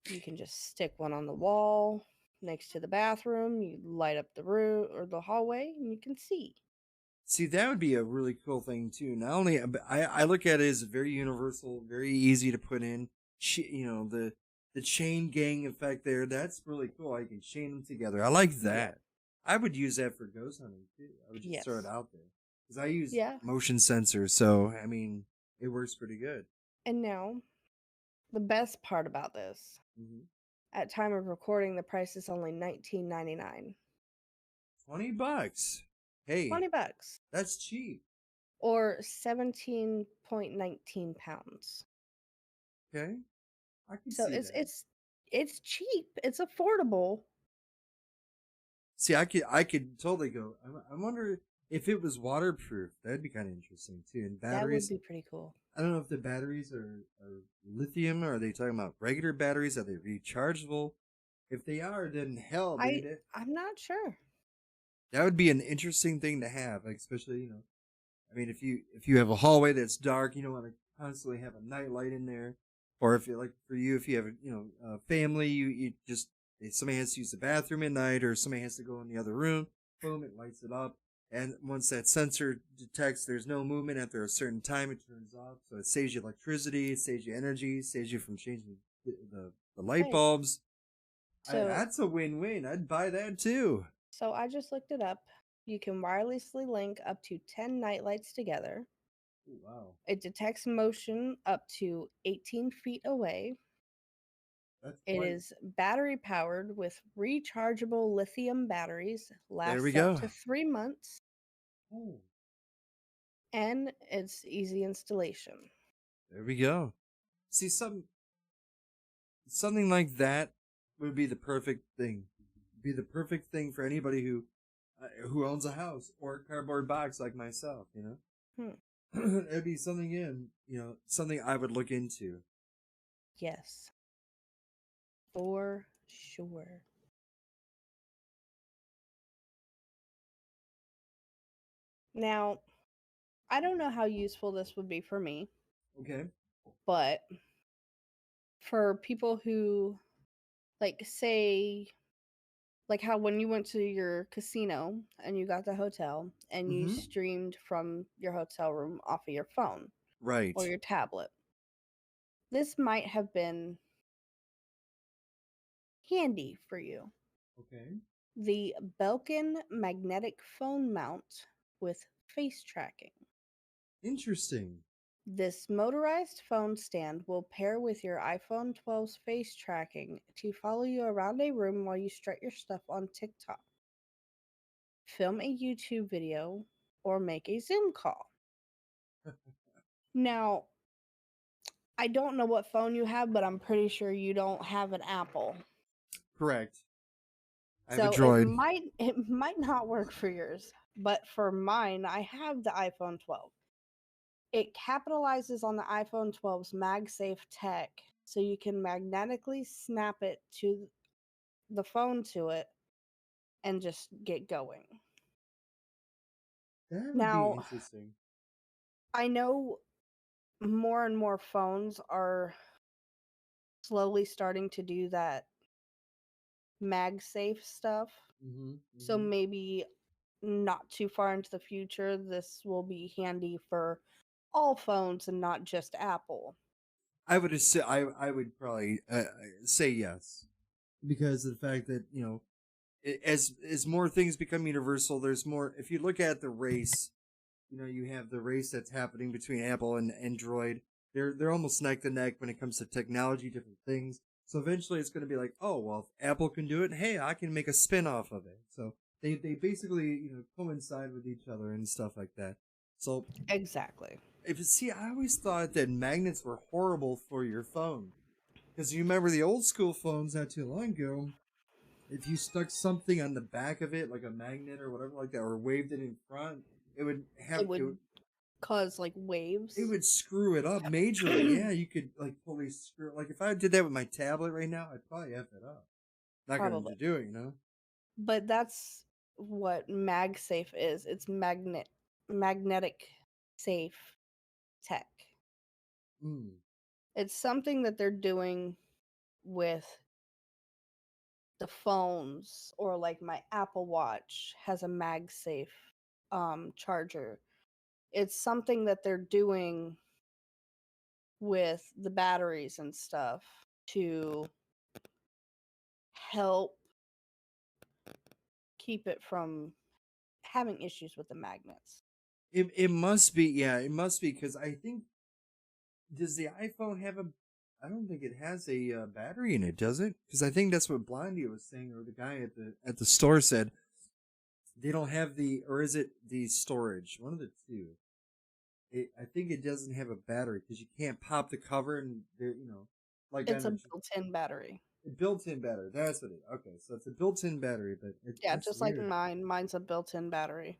you can just stick one on the wall next to the bathroom. You light up the room or the hallway and you can see. See, that would be a really cool thing too. Not only, but I look at it as very universal, very easy to put in. The chain gang effect there. That's really cool. I can chain them together. I like Yeah. that. I would use that for ghost hunting too. I would just throw it Yes. out there because I use Yeah. motion sensors. So I mean, it works pretty good. And now, the best part about this, Mm-hmm. at time of recording, the price is only $19.99. $20. Hey, 20 bucks that's cheap. or 17.19 pounds. Okay, I can So see it's that. it's it's cheap. It's affordable. See, I could totally go. I wonder if it was waterproof. That'd be kind of interesting too. And That would batteries. be pretty cool. I don't know if the batteries are lithium or are they talking about regular batteries? Are they rechargeable? If they are, then hell, I dude, I'm not sure. that would be an interesting thing to have. Like, especially, I mean, if you have a hallway that's dark, you don't want to constantly have a night light in there. Or if you like for you, if you have a family, you just if somebody has to use the bathroom at night, or somebody has to go in the other room, boom, it lights it up. And once that sensor detects there's no movement after a certain time, it turns off. So it saves you electricity, it saves you energy, it saves you from changing the light Okay. bulbs. So That's a win-win. I'd buy that too. so I just looked it up. You can wirelessly link up to 10 nightlights together. Ooh, wow, It detects motion up to 18 feet away. that's It quite. is battery powered with rechargeable lithium batteries, There we lasts up go. to 3 months, Oh, and it's easy installation. there we go. See, something like that would be the perfect thing. Be the perfect thing for anybody who owns a house or a cardboard box like myself. Hmm. It'd be something something I would look into. Yes, for sure. Now, I don't know how useful this would be for me, Okay. but for people who, like, say, like how when you went to your casino and you got the hotel and you Mm-hmm. streamed from your hotel room off of your phone Right. or your tablet. This might have been handy for you. Okay. The Belkin magnetic phone mount with face tracking. Interesting. This motorized phone stand will pair with your iPhone 12's face tracking to follow you around a room while you strut your stuff on TikTok, film a YouTube video, or make a Zoom call. Now, I don't know what phone you have, but I'm pretty sure you don't have an Apple. Correct. I have a So droid. it might not work for yours, but for mine, I have the iPhone 12. It capitalizes on the iPhone 12's MagSafe tech, so you can magnetically snap it to the phone to it and just get going. That would be Now, interesting. I know more and more phones are slowly starting to do that MagSafe stuff. So maybe not too far into the future, this will be handy for all phones and not just Apple. I would I would probably say yes, because of the fact that as more things become universal, there's more. If you look at the race, you have the race that's happening between Apple and Android. They're almost neck to neck when it comes to technology, different things. So eventually, it's going to be like, oh well, if Apple can do it, hey, I can make a spin off of it. So they basically coincide with each other and stuff like that. So Exactly. if you see, I always thought that magnets were horrible for your phone, because you remember the old school phones not too long ago. If you stuck something on the back of it, like a magnet or whatever like that, or waved it in front, it would have It would cause like waves. it would screw it up majorly. Yeah, you could like fully screw. Like if I did that with my tablet right now, I'd probably F it up. Not going to do it. But that's what MagSafe is. It's magnetic safe tech. Mm. It's something that they're doing with the phones, or like my Apple Watch has a MagSafe charger. It's something that they're doing with the batteries and stuff to help keep it from having issues with the magnets. It must be, yeah, it must be, because I think, does the iPhone have a? I don't think it has a battery in it, does it? Because I think that's what Blondie was saying, or the guy at the store said they don't have the, or is it the storage? One of the two. I think it doesn't have a battery because you can't pop the cover and like It's a built-in battery. A built-in battery. That's what it. Okay, so it's a built-in battery, but Yeah, that's just weird. like mine. Mine's a built-in battery.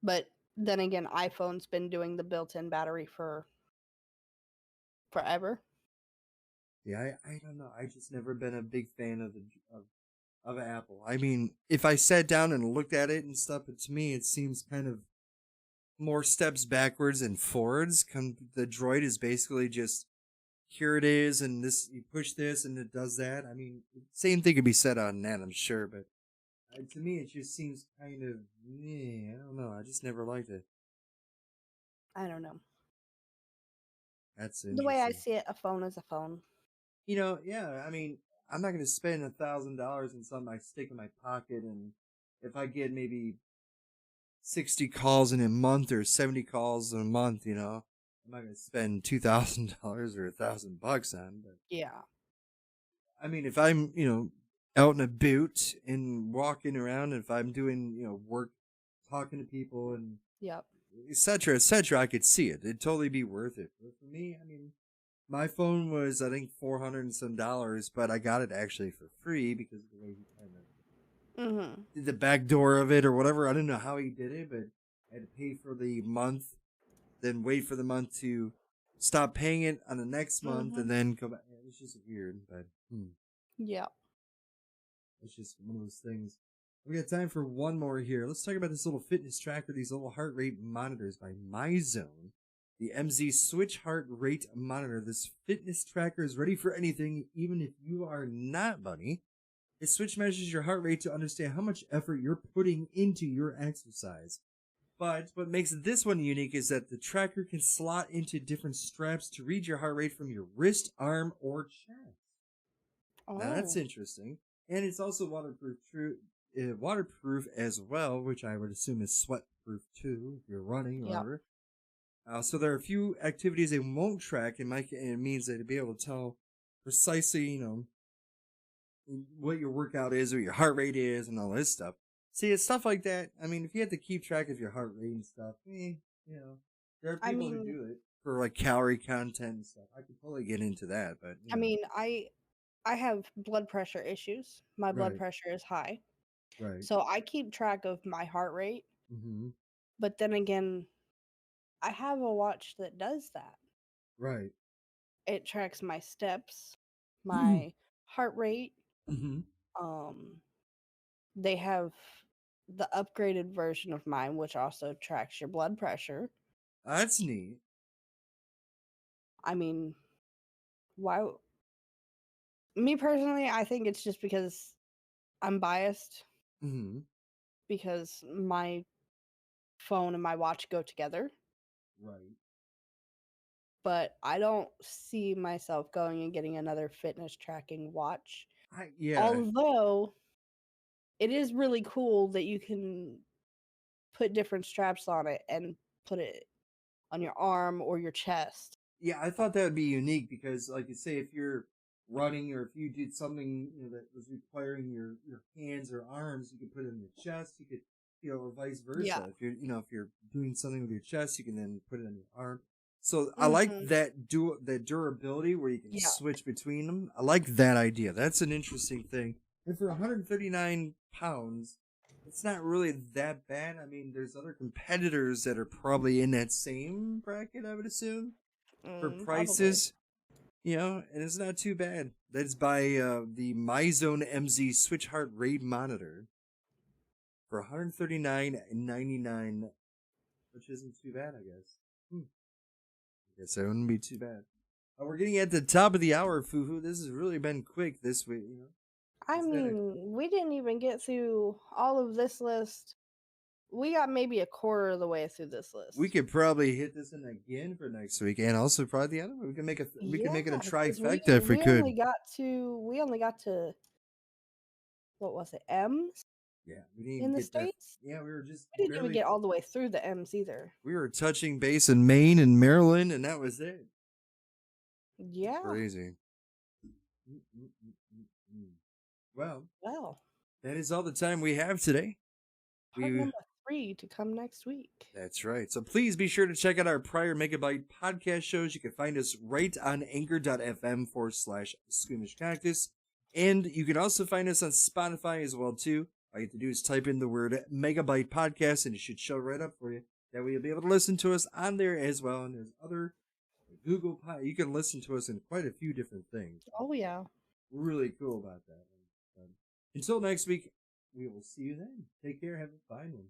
But then again, iPhone's been doing the built-in battery for forever. Yeah, I don't know. I just never been a big fan of Apple. I mean, if I sat down and looked at it and stuff, but to me, it seems kind of more steps backwards and forwards. The Droid is basically just here it is, and this you push this and it does that. I mean, same thing could be said on that, I'm sure, but to me, it just seems kind of I don't know. I just never liked it. I don't know. That's The way I interesting. see it, a phone is a phone. Yeah. I mean, I'm not going to spend $1,000 on something I stick in my pocket, and if I get maybe 60 calls in a month or 70 calls in a month, I'm not going to spend $2,000 or $1,000 on. But Yeah. I mean, if I'm out in a boot and walking around, if I'm doing work, talking to people and Yep. etc., I could see it. It'd totally be worth it. But for me, I mean, my phone was, I think, $400 and some dollars, but I got it actually for free because of the way he kind of did the back door of it or whatever. I don't know how he did it, but I had to pay for the month, then wait for the month to stop paying it on the next month, and then go back. It was just weird, but yeah, it's just one of those things. We got time for one more here. Let's talk about this little fitness tracker, these little heart rate monitors by MyZone. The MZ Switch Heart Rate Monitor. This fitness tracker is ready for anything, even if you are not Bunny. It Switch measures your heart rate to understand how much effort you're putting into your exercise. But what makes this one unique is that the tracker can slot into different straps to read your heart rate from your wrist, arm, or chest. Now that's interesting. And it's also waterproof as well, which I would assume is sweat-proof too, if you're running or whatever. So there are a few activities it won't track. It means that it'll be able to tell precisely, what your workout is, what your heart rate is, and all this stuff. See, it's stuff like that. I mean, if you had to keep track of your heart rate and stuff, there are people who do it for like calorie content and stuff. I could totally get into that, but I mean, I have blood pressure issues. My blood pressure is high. Right. So I keep track of my heart rate. Mm-hmm. But then again, I have a watch that does that. Right. It tracks my steps, my heart rate. Mm-hmm. They have the upgraded version of mine, which also tracks your blood pressure. That's neat. I mean, Why? Me personally, I think it's just because I'm biased Mm-hmm. because my phone and my watch go together. Right. But I don't see myself going and getting another fitness tracking watch. Yeah. Although it is really cool that you can put different straps on it and put it on your arm or your chest. Yeah, I thought that would be unique because, like you say, if you're running or if you did something that was requiring your hands or arms, you could put it in your chest. You could, or vice Yeah. versa. If you're doing something with your chest, you can then put it on your arm. So I like Mhm. that durability where you can Yeah. switch between them. I like that idea. That's an interesting thing. And for 139 pounds, it's not really that bad. I mean, there's other competitors that are probably in that same bracket, I would assume for Probably. prices, and it's not too bad. That's by the MyZone MZ Switch Heart Rate Monitor for 139.99, which isn't too bad, I guess. I guess that wouldn't be too bad. We're getting at the top of the hour, Fufu. This has really been quick this week. I It's been mean, we didn't even get through all of this list. We got maybe a quarter of the way through this we list. could probably hit this in again for next week, and also probably the other one. We can make it a Because we trifecta if we we could. only got to what was it, M's Yeah, we didn't in the get that. States? Yeah, we were just We didn't even barely. get all the way through the M's either. We were touching base in Maine and Maryland, and that was it. Yeah. Crazy. Mm-mm-mm-mm-mm. Well, Well, that is all the time we have today. part number 3 to come next week. That's right. So please be sure to check out our prior Megabyte podcast shows. You can find us right on anchor.fm/squeamish cactus. And you can also find us on Spotify as well, too. All you have to do is type in the word Megabyte podcast and it should show right up for you. That way you'll be able to listen to us on there as well. And there's other Google you can listen to us in quite a few different things. Oh yeah. Really cool about that. Until next week, we will see you then. Take care. Have a fine one.